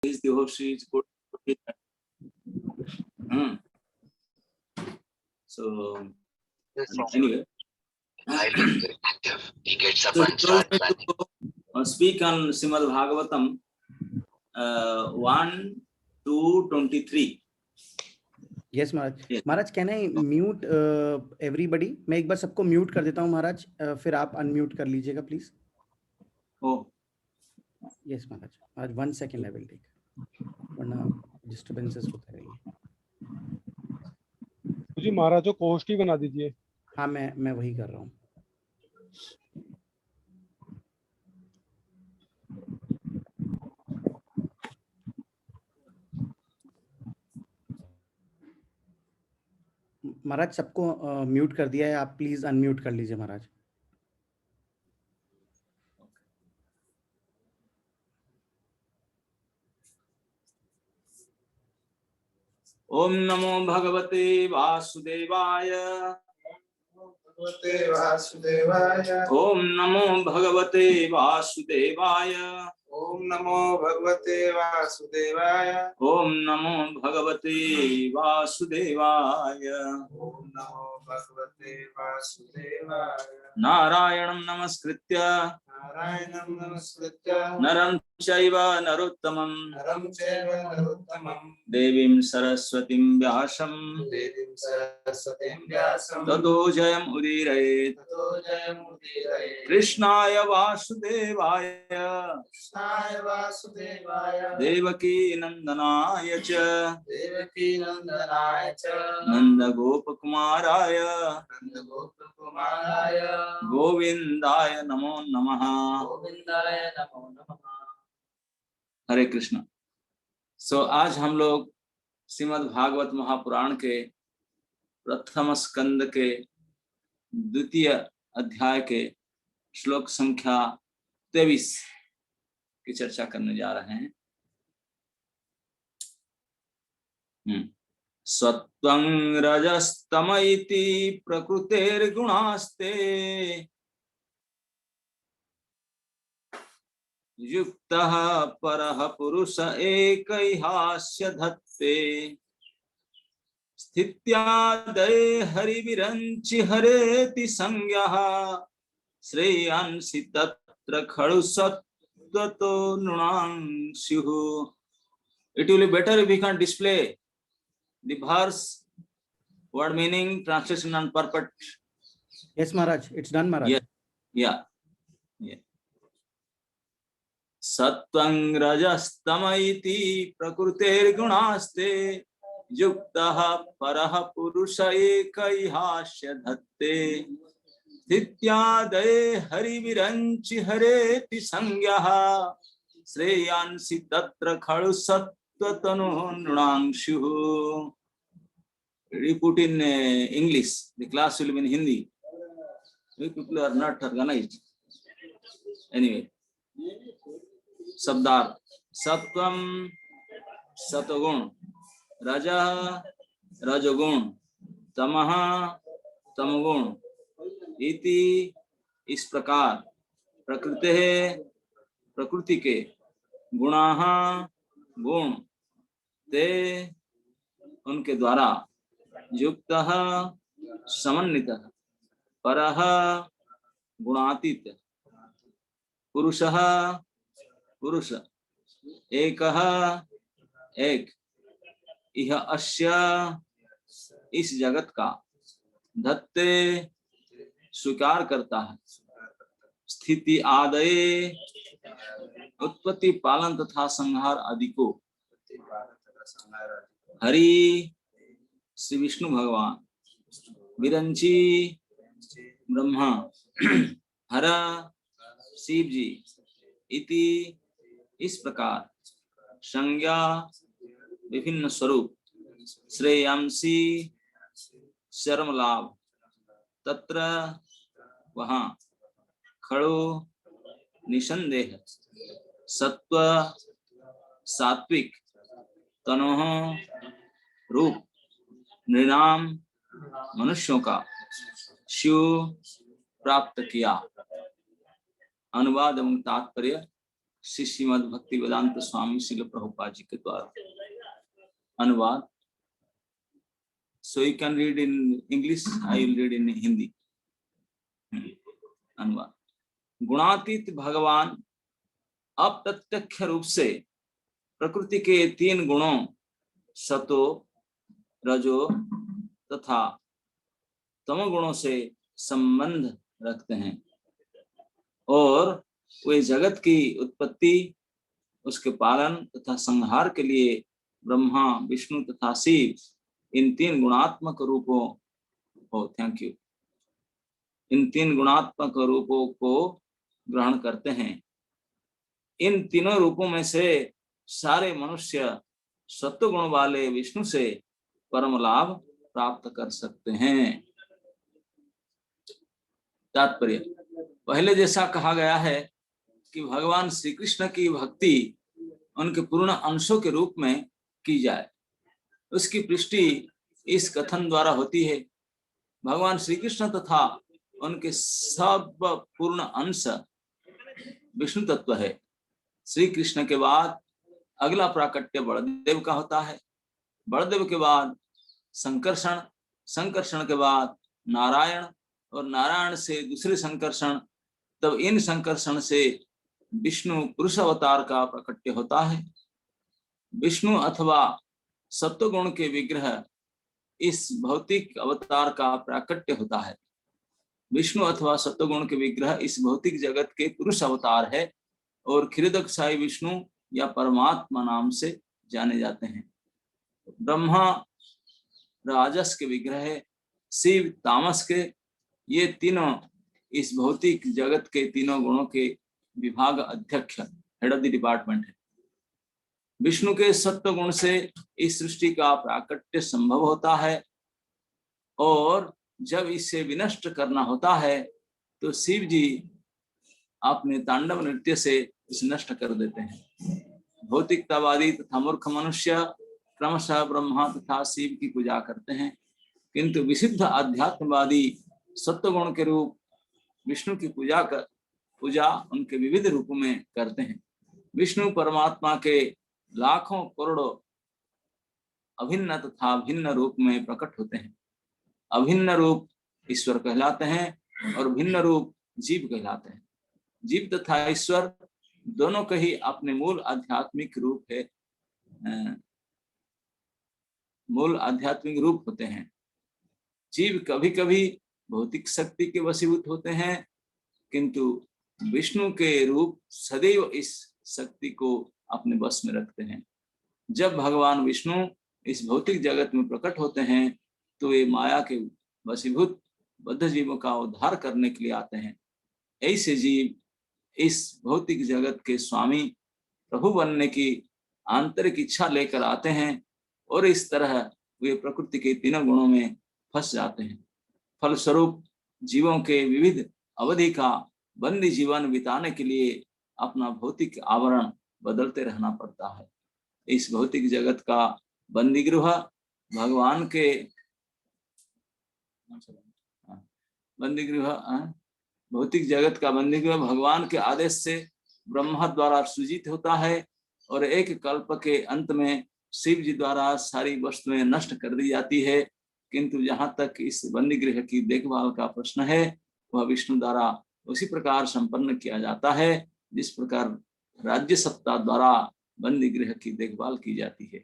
His devotion is good. So anyway, highly active. He gets up so and starts to speak on Srimad Bhagavatam 1 to 23. Yes, Maharaj. Yes. Maharaj, can I mute everybody? मैं एक बार सबको mute कर देता हूँ महाराज, फिर आप unmute कर लीजिएगा please. Oh. Yes, Maharaj. Maharaj 1 second I will take. वरना डिस्टरबेंसेस होते रहेंगे. जी महाराज को कोष्ठी बना दीजिए. हाँ, मैं वही कर रहा हूँ. महाराज सबको म्यूट कर दिया है, आप प्लीज अनम्यूट कर लीजिए महाराज. ओम नमो भगवते वासुदेवाय. ओम नमो भगवते वासुदेवाय. ओम नमो भगवते वासुदेवाय. ओम नमो भगवते वासुदेवाय. ओम नमो भगवते वासुदेवाय. नारायणं नमस्कृत्य नारायणं नमस्कृत्य नरं चैव नरोत्तमं नरं चैव नरोत्तमं देवीं सरस्वतीं व्यासं देवीं सरस्वतीं व्यासं ततो जयमुदीरयेत्. ततो जयमुदीरये. कृष्णाय वासुदेवाय कृष्णाय वासुदेवाय देवकी नंदनाय च देवकी नंदनाय च नंदगोपकुमाराय नंदगोपकुमाराय गोविंदाय नमो नमः. गोविंदाय नमो नमः. हरे कृष्ण. सो आज हम लोग श्रीमद् भागवत महापुराण के प्रथम स्कंद के द्वितीय अध्याय के श्लोक संख्या 23 की चर्चा करने जा रहे हैं. सत्वं रजस्तम इति प्रकृतेर्गुणास्ते युक्तः परः पुरुष एकैहास्य धत्ते स्थित्यादये हरिविरंचि हरेति संज्ञः श्रेयांसि तत्र खलु सत्वतो नृणांस्युः. It will be better if we can display the verse, word meaning, translation and purport. Yes, Maharaj. It's done, Maharaj. Yeah. सत्वं रजस्तम इति प्रकृतेर्गुणास्ते युक्तः परः पुरुष एकैहास्य धत्ते स्थित्यादये हरिविरंचि हरेति संज्ञः श्रेयांसि तत्र खलु सत्वतनो नृणांशुः. We put in English. The class will be in Hindi. We people are not organized. Anyway. शब्दार्थ. सत्वम सतगुण, रजः रजगुण, तमः तमगुण इति इस प्रकार प्रकृति के गुणाः गुण ते उनके द्वारा युक्तः समन्वितः परः गुणातीत पुरुषः पुरुष एकः एक इह अस्य इस जगत का धत्ते स्वीकार करता है. स्थिति आदये उत्पत्ति पालन तथा संहार आदि को हरि श्री विष्णु भगवान, विरंची ब्रह्मा, हर शिव जी इति इस प्रकार संज्ञा विभिन्न स्वरूप श्रेयांसी शर्म लाभ तत्र वहाँ खड़ो निसंदेह सत्व सात्विक तनोह रूप नृणाम मनुष्यों का शिव प्राप्त किया. अनुवाद एवं तात्पर्य श्री श्रीमद् भक्ति वेदांत स्वामी श्रील प्रभुपाद जी के द्वारा अनुवाद। So you can read in English, I will read in Hindi. अनुवाद। गुणातीत भगवान अप्रत्यक्ष रूप से प्रकृति के 3 गुणों सतो, रजो तथा तमो गुणों से संबंध रखते हैं और वे जगत की उत्पत्ति, उसके पालन तथा संहार के लिए ब्रह्मा, विष्णु तथा शिव इन 3 गुणात्मक रूपों इन 3 गुणात्मक रूपों को ग्रहण करते हैं। इन तीनों रूपों में से सारे मनुष्य सत्व गुण वाले विष्णु से परम लाभ प्राप्त कर सकते हैं। तात्पर्य, पहले जैसा कहा गया है कि भगवान श्री कृष्ण की भक्ति उनके पूर्ण अंशों के रूप में की जाए, उसकी पुष्टि इस कथन द्वारा होती है। भगवान श्री कृष्ण तथा उनके सब पूर्ण अंश विष्णु तत्व है। श्री कृष्ण के बाद अगला प्राकट्य बलदेव का होता है, बलदेव के बाद संकर्षण, संकर्षण के बाद नारायण और नारायण से दूसरे संकर्षण, तब इन संकर्षण से विष्णु पुरुष अवतार का प्राकट्य होता है। विष्णु अथवा सत्वगुण के विग्रह इस भौतिक अवतार का प्राकट्य होता है। विष्णु अथवा सत्वगुण के विग्रह इस भौतिक जगत के पुरुष अवतार है और क्षीरोदकशाही विष्णु या परमात्मा नाम से जाने जाते हैं। ब्रह्मा राजस के विग्रह है, शिव तामस के, ये तीनों इस भौतिक जगत के तीनों गुणों के विभाग अध्यक्ष, हेड ऑफ द डिपार्टमेंट है। विष्णु के सत्व गुण से इस सृष्टि का प्राकट्य संभव होता है और जब इसे विनष्ट करना होता है तो शिव जी अपने तांडव नृत्य से इसे नष्ट कर देते हैं। भौतिकतावादी तथा मूर्ख मनुष्य क्रमशः ब्रह्मा तथा शिव की पूजा करते हैं, किंतु विशुद्ध आध्यात्मवादी सत्वगुण के रूप विष्णु की पूजा उनके विविध रूपों में करते हैं। विष्णु परमात्मा के लाखों करोड़ों अभिन्न तथा भिन्न रूप में प्रकट होते हैं। अभिन्न रूप ईश्वर कहलाते हैं और भिन्न रूप जीव कहलाते हैं। जीव तथा ईश्वर दोनों के ही अपने मूल आध्यात्मिक रूप है, मूल आध्यात्मिक रूप होते हैं। जीव कभी कभी भौतिक शक्ति के वशीभूत होते हैं, किंतु विष्णु के रूप सदैव इस शक्ति को अपने बस में रखते हैं। जब भगवान विष्णु इस भौतिक जगत में प्रकट होते हैं तो ये माया के वशीभूत बद्ध जीवों का उद्धार करने के लिए आते हैं। ऐसे जीव इस भौतिक जगत के स्वामी प्रभु बनने की आंतरिक इच्छा लेकर आते हैं और इस तरह वे प्रकृति के तीनों गुणों में फंस जाते हैं। फलस्वरूप जीवों के विविध अवधि का बंदी जीवन बिताने के लिए अपना भौतिक आवरण बदलते रहना पड़ता है। इस भौतिक जगत का बंदी गृह भगवान के भौतिक जगत का बंदी गृह भगवान के आदेश से ब्रह्मा द्वारा सृजित होता है और एक कल्प के अंत में शिव जी द्वारा सारी वस्तुएं नष्ट कर दी जाती है। किंतु जहाँ तक इस बंदी गृह की देखभाल का प्रश्न है वह विष्णु द्वारा उसी प्रकार संपन्न किया जाता है जिस प्रकार राज्य सत्ता द्वारा बंदी गृह की देखभाल की जाती है।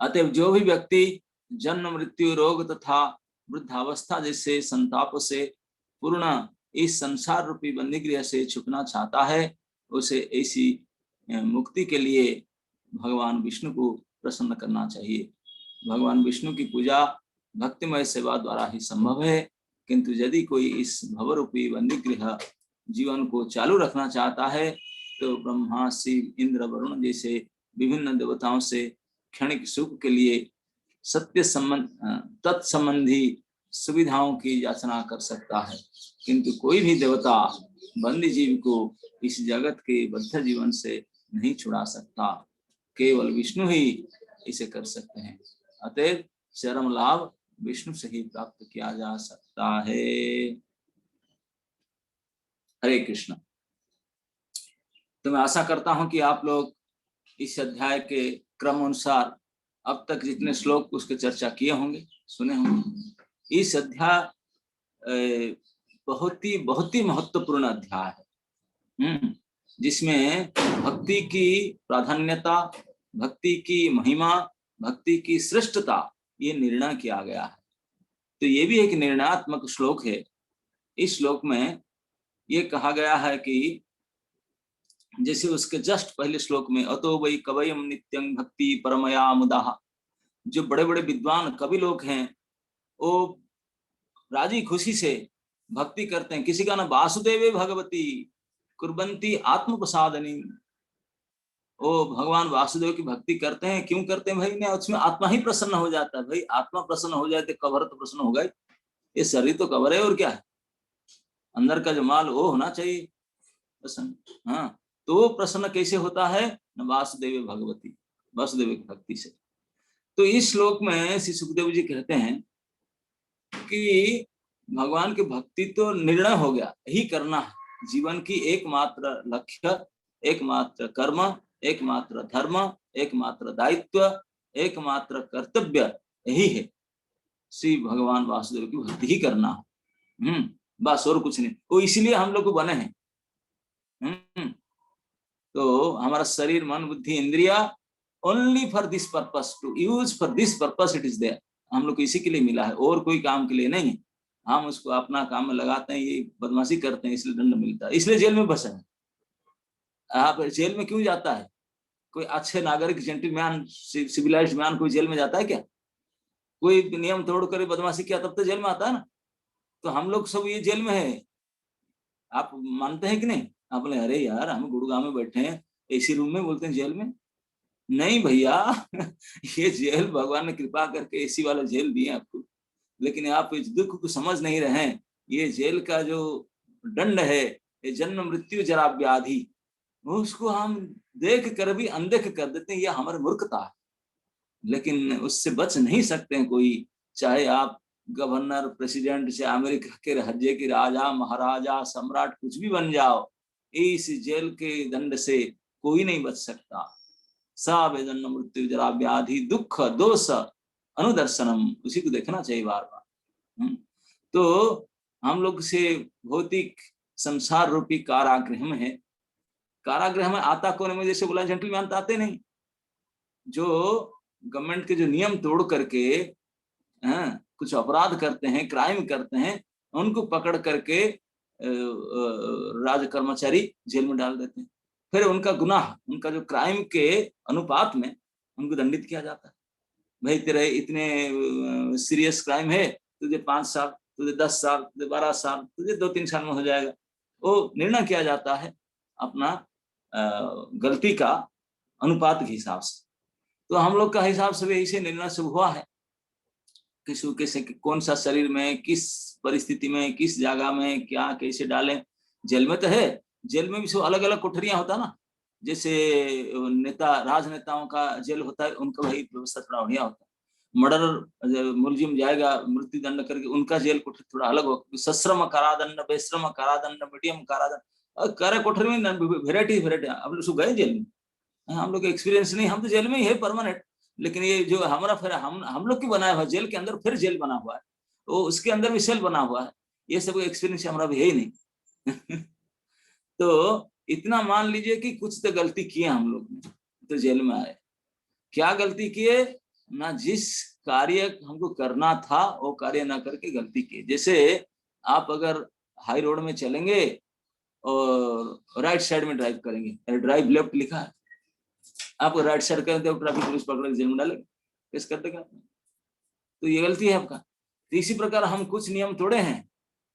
अतएव जो भी व्यक्ति जन्म, मृत्यु, रोग तथा वृद्धावस्था जैसे संताप से पूर्ण इस संसार रूपी बंदी गृह से छुटना चाहता है, उसे ऐसी मुक्ति के लिए भगवान विष्णु को प्रसन्न करना चाहिए। भगवान विष्णु की पूजा भक्तिमय सेवा द्वारा ही संभव है, किंतु यदि कोई इस भवरूपी बंदी गृह जीवन को चालू रखना चाहता है तो ब्रह्मा, शिव, इंद्र, वरुण जैसे विभिन्न देवताओं से क्षणिक सुख के लिए सत्य तत्संबंधी सुविधाओं की याचना कर सकता है, किंतु कोई भी देवता बंदी जीव को इस जगत के बद्ध जीवन से नहीं छुड़ा सकता। केवल विष्णु ही इसे कर सकते हैं। अतएव चरम लाभ विष्णु से ही प्राप्त किया जा सकता है। हरे कृष्ण। तो मैं आशा करता हूं कि आप लोग इस अध्याय के क्रम अनुसार अब तक जितने श्लोक उसके चर्चा किए होंगे, सुने होंगे। इस अध्याय बहुत ही महत्वपूर्ण अध्याय है, जिसमें भक्ति की प्राधान्यता, भक्ति की महिमा, भक्ति की श्रेष्ठता ये निर्णय किया गया है। तो ये भी एक निर्णयात्मक श्लोक है। इस श्लोक में ये कहा गया है कि जैसे उसके जस्ट पहले श्लोक में अतो वै कवयम नित्यं भक्ति परमया मुदा, जो बड़े बड़े विद्वान कवि लोग हैं वो राजी खुशी से भक्ति करते हैं। किसी का ना वासुदेवे भगवती कुर्बंती आत्म प्रसादनी, वो भगवान वासुदेव की भक्ति करते हैं। क्यों करते हैं भाई? ने उसमें आत्मा ही प्रसन्न हो जाता है। भाई आत्मा प्रसन्न हो जाए तो कवर तो प्रसन्न होगा ही। ये शरीर तो कवर है और क्या है, अंदर का जो माल वो होना चाहिए प्रसन्न। हाँ, तो वो प्रसन्न कैसे होता है? न वासुदेव भगवती, वासुदेव की भक्ति से। तो इस श्लोक में श्री सुखदेव जी कहते हैं कि भगवान की भक्ति तो निर्णय हो गया, यही करना है। जीवन की एकमात्र लक्ष्य, एकमात्र कर्म, एकमात्र धर्म, एकमात्र दायित्व, एकमात्र कर्तव्य यही है, श्री भगवान वासुदेव की भक्ति ही करना है। बस और कुछ नहीं। वो इसीलिए हम लोग बने हैं। तो हमारा शरीर, मन, बुद्धि, इंद्रिया only for this purpose, to use for this purpose it is there. हम लोग को इसी के लिए मिला है, और कोई काम के लिए नहीं है। हम उसको अपना काम में लगाते हैं, ये बदमाशी करते हैं, इसलिए दंड मिलता है, इसलिए जेल में फंसे हैं। आप जेल में क्यों जाता है? कोई अच्छे नागरिक, जेंटलमैन, सिविलाइज्ड मैन कोई जेल में जाता है क्या? कोई नियम तोड़ कर बदमाशी किया तब तो जेल में आता है ना। तो हम लोग सब ये जेल में है, आप मानते हैं कि नहीं? आप बोले अरे यार हम गुड़गांव में बैठे हैं एसी रूम में, बोलते हैं जेल में। नहीं भैया ये जेल भगवान ने कृपा करके एसी वाला जेल दिए आपको, लेकिन आप इस दुख को समझ नहीं रहे हैं। ये जेल का जो दंड है, ये जन्म मृत्यु जरा व्याधि, उसको हम देख कर भी अनदेख कर देते हैं। ये हमारी मूर्खता है, लेकिन उससे बच नहीं सकते हैं कोई। चाहे आप गवर्नर, प्रेसिडेंट, चाहे अमेरिका के राज्य के राजा, महाराजा, सम्राट, कुछ भी बन जाओ, इस जेल के दंड से कोई नहीं बच सकता। सब जन्म मृत्यु जरा व्याधि दुख दोष अनुदर्शनम, उसी को देखना चाहिए बार बार। तो हम लोग से भौतिक संसार रूपी कारागृह में है। कारागृह में आता कौन है? जैसे बोला जेंटलमैन तो आते नहीं, जो गवर्नमेंट के जो नियम तोड़ करके कुछ अपराध करते हैं, क्राइम करते हैं, उनको पकड़ करके राज कर्मचारी जेल में डाल देते हैं। फिर उनका गुनाह, उनका जो क्राइम के अनुपात में उनको दंडित किया जाता है। भाई तेरे इतने सीरियस क्राइम है, तुझे 5 साल, तुझे 10 साल, तुझे 12 साल, तुझे 2-3 साल में हो जाएगा। वो निर्णय किया जाता है अपना गलती का अनुपात के हिसाब से। तो हम लोग का हिसाब से भी ऐसे निर्णय सब हुआ है। किसी कैसे कौन सा शरीर में, किस परिस्थिति में, किस जगह में क्या कैसे डालें। जेल में तो है, जेल में भी सब अलग अलग कोठरियां होता ना। जैसे नेता, राजनेताओं का जेल होता है, उनका वही व्यवस्था थोड़ा बढ़िया होता है। मर्डर मुलजिम जाएगा मृत्यु दंड करके, उनका जेल कोठरी थोड़ा अलग होगा। सश्रम कारादंड, बेश्रम कारादंड, मीडियम कारादंड, कारा कोठरी में वेराइटी। अब लोग गए जेल में, हम लोग एक्सपीरियंस नहीं, हम तो जेल में ही है परमानेंट। लेकिन ये जो हमारा फिर हम लोग की बनाया हुआ जेल के अंदर फिर जेल बना हुआ है, वो उसके अंदर भी सेल बना हुआ है। ये सब एक्सपीरियंस हमारा भी है ही नहीं। तो इतना मान लीजिए कि कुछ तो गलती किए हम लोग ने, तो जेल में आए। क्या गलती किए? ना जिस कार्य हमको करना था वो कार्य ना करके गलती किए। जैसे आप अगर हाई रोड में चलेंगे और राइट साइड में ड्राइव करेंगे, ड्राइव लेफ्ट लिखा है, आप राइट साइड करें तो ट्रैफिक पुलिस पकड़ के जेल में डालेगा, केस कर देगा। तो ये गलती है आपका। तो इसी प्रकार हम कुछ नियम तोड़े हैं।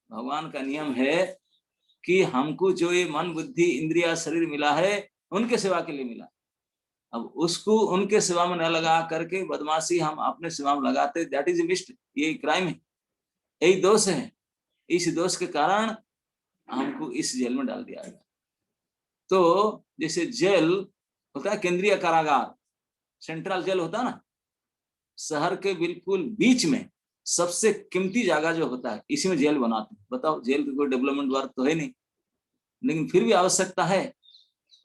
भगवान का नियम है कि हमको जो ये मन, बुद्धि, इंद्रिया, शरीर मिला है उनके सेवा के लिए मिला। अब उसको उनके सेवा में न लगा करके बदमाशी हम अपने सेवा में लगाते, दैट इज मिस्ट, ये क्राइम है, यही दोष है। इस दोष के कारण हमको इस जेल में डाल दिया गया। तो जैसे जेल होता है केंद्रीय कारागार, सेंट्रल जेल होता है ना, शहर के बिल्कुल बीच में सबसे कीमती जगह जो होता है, इसी में जेल बनाते हैं। बताओ, जेल की कोई डेवलपमेंट वर्क तो है नहीं, लेकिन फिर भी आवश्यकता है।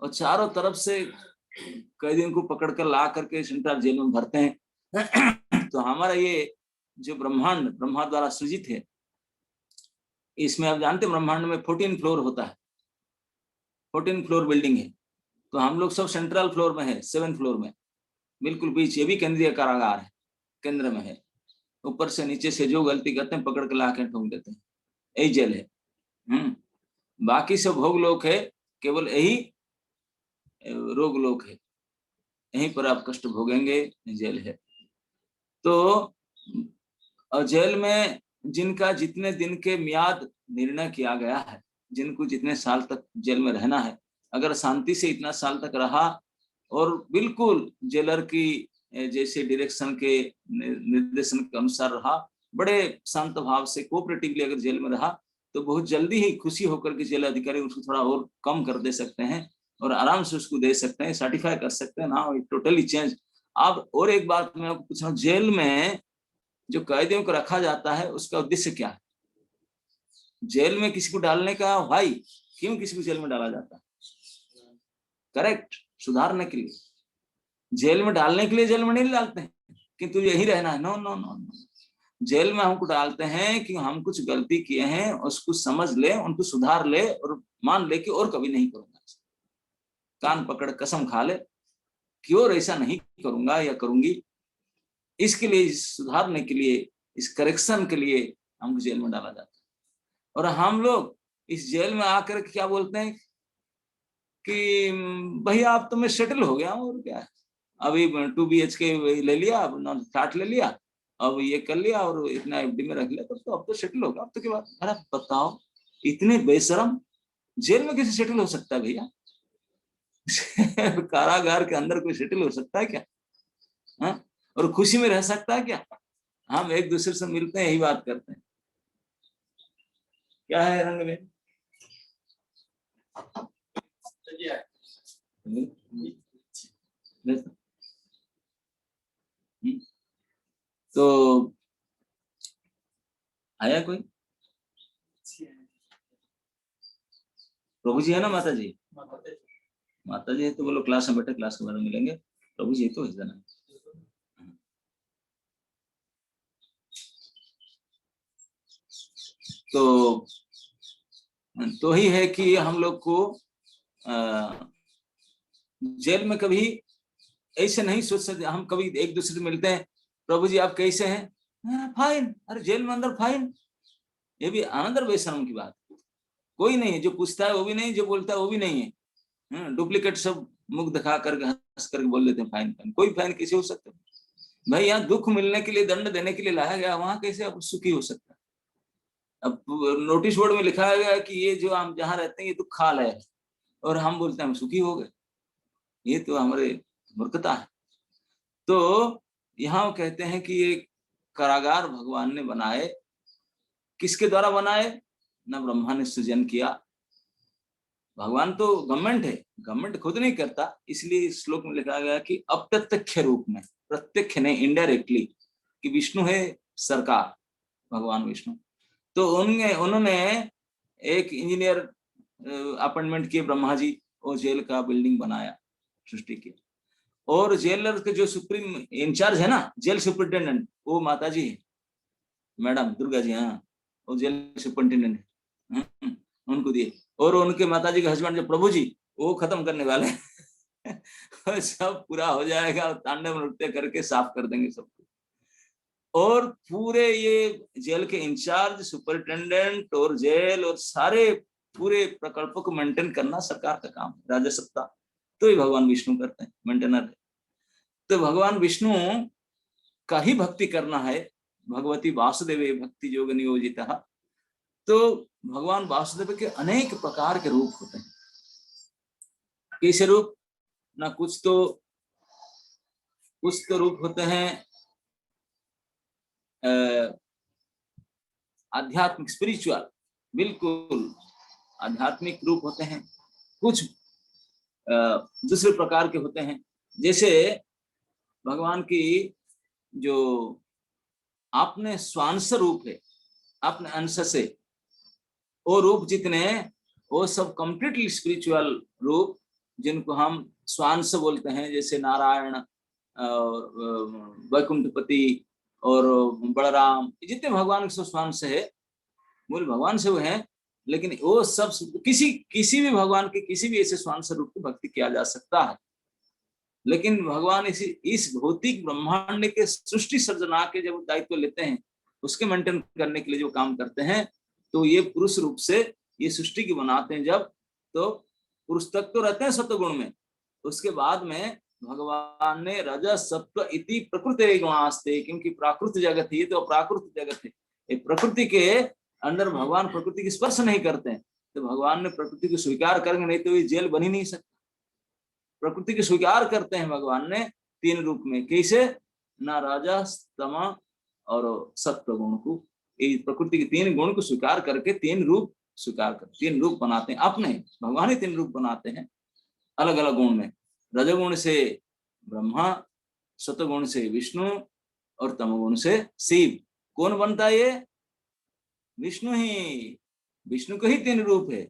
और चारों तरफ से कैदियों को पकड़ कर ला करके सेंट्रल जेल में भरते हैं। तो हमारा ये जो ब्रह्मांड ब्रह्मा द्वारा सृजित है, इसमें आप जानते हैं ब्रह्मांड में 14 फ्लोर होता है, 14 फ्लोर बिल्डिंग है। तो हम लोग सब सेंट्रल फ्लोर में है, 7th फ्लोर में, बिल्कुल बीच। ये भी केंद्रीय कारागार है, केंद्र में है। ऊपर से नीचे से जो गलती करते हैं पकड़ के ला के ठोक देते हैं, यही जेल है। बाकी सब भोग लोक है, केवल यही रोग लोक है, यहीं पर आप कष्ट भोगेंगे, जेल है। तो जेल में जिनका जितने दिन के मियाद निर्णय किया गया है, जिनको जितने साल तक जेल में रहना है, अगर शांति से इतना साल तक रहा और बिल्कुल जेलर की जैसे डायरेक्शन के निर्देशन के अनुसार रहा, बड़े शांत भाव से कोऑपरेटिवली अगर जेल में रहा, तो बहुत जल्दी ही खुशी होकर के जेल अधिकारी उसको थोड़ा और कम कर दे सकते हैं और आराम से उसको दे सकते हैं, सर्टिफाई कर सकते हैं ना, टोटली चेंज। अब और एक बात मैं आपको पूछ रहा हूँ, जेल में जो कैदियों को रखा जाता है उसका उद्देश्य क्या है? जेल में किसी को डालने का, भाई क्यों किसी को जेल में डाला जाता है? करेक्ट, सुधारने के लिए। जेल में डालने के लिए जेल में नहीं डालते हैं कि तू यही रहना है, नो नो नो नो। जेल में हमको डालते हैं कि हम कुछ गलती किए हैं, उसको समझ ले, उनको सुधार ले और मान ले कि और कभी नहीं करूंगा। कान पकड़ कसम खा ले कि और ऐसा नहीं करूंगा या करूंगी। इसके लिए, सुधारने के लिए, इस करेक्शन के लिए हमको जेल में डाला जाता है। और हम लोग इस जेल में आकर क्या बोलते हैं कि भैया आप तो मैं सेटल हो गया हूँ, और क्या है, अभी 2 BHK ले लिया, अब फ्लैट ले लिया, अब ये कर लिया और इतना FD में रख लिया, तो अब तो सेटल होगा। अब तो क्या बात। अरे बताओ, इतने बेशरम, जेल में कैसे सेटल हो सकता है भैया? कारागार के अंदर कोई सेटल हो सकता है क्या? हाँ? और खुशी में रह सकता है क्या? हम एक दूसरे से मिलते हैं, यही बात करते हैं। क्या है रंग में? तो आया कोई? प्रभु जी है ना? माता जी? माता जी है तो बोलो क्लास में बैठे, क्लास के बाद मिलेंगे। प्रभु जी तो है ना। तो ही है कि हम लोग को जेल में कभी ऐसे नहीं सोच सकते। हम कभी एक दूसरे से मिलते हैं, प्रभु जी आप कैसे हैं? फाइन। अरे जेल में अंदर फाइन, ये भी आनंद और बेशर्म की बात। कोई नहीं है जो पूछता है, वो भी नहीं, जो बोलता है वो भी नहीं है। डुप्लीकेट सब मुख दिखा करके हंस करके बोल देते हैं फाइन फाइन। कोई फाइन कैसे हो सकता है भाई? यहाँ दुख मिलने के लिए, दंड देने के लिए लाया गया, वहां कैसे आप सुखी हो सकता है? अब नोटिस बोर्ड में लिखा गया कि ये जो हम जहाँ रहते हैं ये तो खाल है, और हम बोलते हैं हम सुखी हो गए। ये तो हमारे मूर्खता है। तो यहाँ वो कहते हैं कि ये कारागार भगवान ने बनाए, किसके द्वारा बनाए? ना ब्रह्मा ने सृजन किया। भगवान तो गवर्नमेंट है, गवर्नमेंट खुद नहीं करता, इसलिए इस श्लोक में लिखा गया कि अप्रत्यक्ष रूप में, प्रत्यक्ष नहीं, इनडायरेक्टली, कि विष्णु है सरकार, भगवान विष्णु। तो उन्होंने एक इंजीनियर अपॉइंटमेंट किए, ब्रह्मा जी, और जेल का बिल्डिंग बनाया, सृष्टि की। और जेलर के जो सुप्रीम इंचार्ज है ना, जेल सुपरिटेंडेंट, वो माता जी है, मैडम दुर्गा जी। हाँ, वो जेल सुपरिटेंडेंट है, उनको दिए। और उनके माता जी के हस्बैंड जो प्रभु जी, वो खत्म करने वाले हैं। सब पूरा हो जाएगा, तांडव नृत्य करके साफ कर देंगे सबको। और पूरे ये जेल के इंचार्ज, सुपरिटेंडेंट और जेल और सारे पूरे प्रकल्पों को मेंटेन करना सरकार का काम है, राज्य सत्ता। तो ये भगवान विष्णु करते हैं, मेंटेनर है। तो भगवान विष्णु का ही भक्ति करना है। भगवती वासुदेवे भक्ति योग नियोजिता। तो भगवान वासुदेव के अनेक प्रकार के रूप होते हैं। कैसे रूप? ना कुछ तो रूप होते हैं आध्यात्मिक, स्पिरिचुअल, बिल्कुल आध्यात्मिक रूप होते हैं। कुछ दूसरे प्रकार के होते हैं। जैसे भगवान की जो अपने स्वांश रूप है, अपने अंश से, वो रूप जितने, वो सब कंप्लीटली स्पिरिचुअल रूप। जिनको हम स्वांश बोलते हैं, जैसे नारायण और वैकुंठपति और बलराम, जितने भगवान के स्वांश है मूल भगवान से वो हैं, लेकिन वो सब किसी भी भगवान के किसी भी ऐसे स्वांश रूप की भक्ति किया जा सकता है। लेकिन भगवान इस भौतिक ब्रह्मांड के सृष्टि सर्जना के जब दायित्व लेते हैं, उसके मेंटेन करने के लिए जो काम करते हैं, तो ये पुरुष रूप से ये सृष्टि की बनाते हैं जब, तो पुरुष तक तो रहते हैं सत्व गुण में, उसके बाद में भगवान ने रज सत्व इति प्रकृति गुणास्ते, क्योंकि प्राकृत जगत है, ये तो प्राकृत जगत है, ये प्रकृति के अंदर भगवान प्रकृति की स्पर्श नहीं करते हैं, तो भगवान ने प्रकृति को स्वीकार करेंगे, नहीं तो ये जेल बन ही नहीं सकता। प्रकृति को स्वीकार करते हैं भगवान ने 3 रूप में, कैसे? ना राजा तम और सत्व गुण को, ये प्रकृति के 3 गुण को स्वीकार करके 3 रूप स्वीकार कर 3 रूप बनाते हैं अपने, भगवान ही 3 रूप बनाते हैं अलग अलग गुण में। रजगुण से ब्रह्मा, सत्वगुण से विष्णु और तमगुण से शिव। कौन बनता है ये? विष्णु ही, विष्णु को ही 3 रूप है,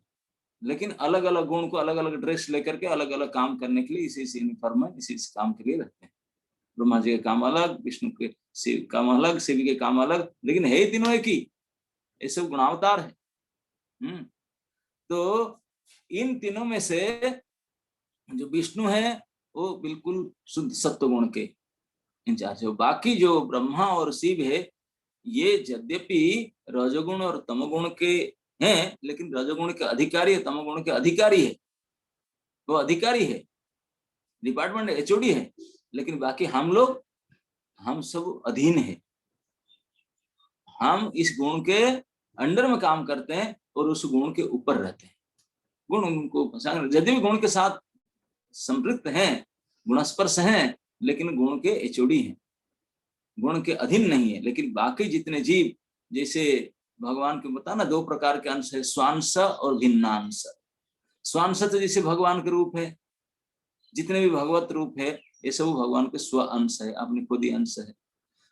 लेकिन अलग अलग गुण को अलग अलग ड्रेस लेकर के अलग अलग काम करने के लिए इसी यूनिफॉर्म में इसी काम के लिए रहते हैं। ब्रह्मा जी के काम अलग, विष्णु के शिव काम अलग, शिव के काम अलग, लेकिन है ही तीनों एक ही, ये सब गुणावतार है। तो इन तीनों में से जो विष्णु है वो बिल्कुल शुद्ध सत्व गुण के इंचार्ज है। बाकी जो ब्रह्मा और शिव है ये यद्यपि रजोगुण और तमोगुण के हैं, लेकिन रजोगुण के अधिकारी है, तमोगुण के अधिकारी है, वो अधिकारी है, डिपार्टमेंट एचओडी है, लेकिन बाकी हम सब अधीन है, हम इस गुण के अंडर में काम करते हैं और उस गुण के ऊपर रहते हैं। गुण उनको यदि भी गुण के साथ संपृक्त हैं, गुणस्पर्श हैं, लेकिन गुण के एचओडी हैं, गुण के अधीन नहीं है। लेकिन बाकी जितने जीव, जैसे भगवान के बता ना 2 प्रकार के अंश है, स्वांश और भिन्नांश। स्वांश तो जैसे भगवान के रूप है, जितने भी भगवत रूप है ये सब भगवान के स्व अंश है, अपने खुद ही अंश है।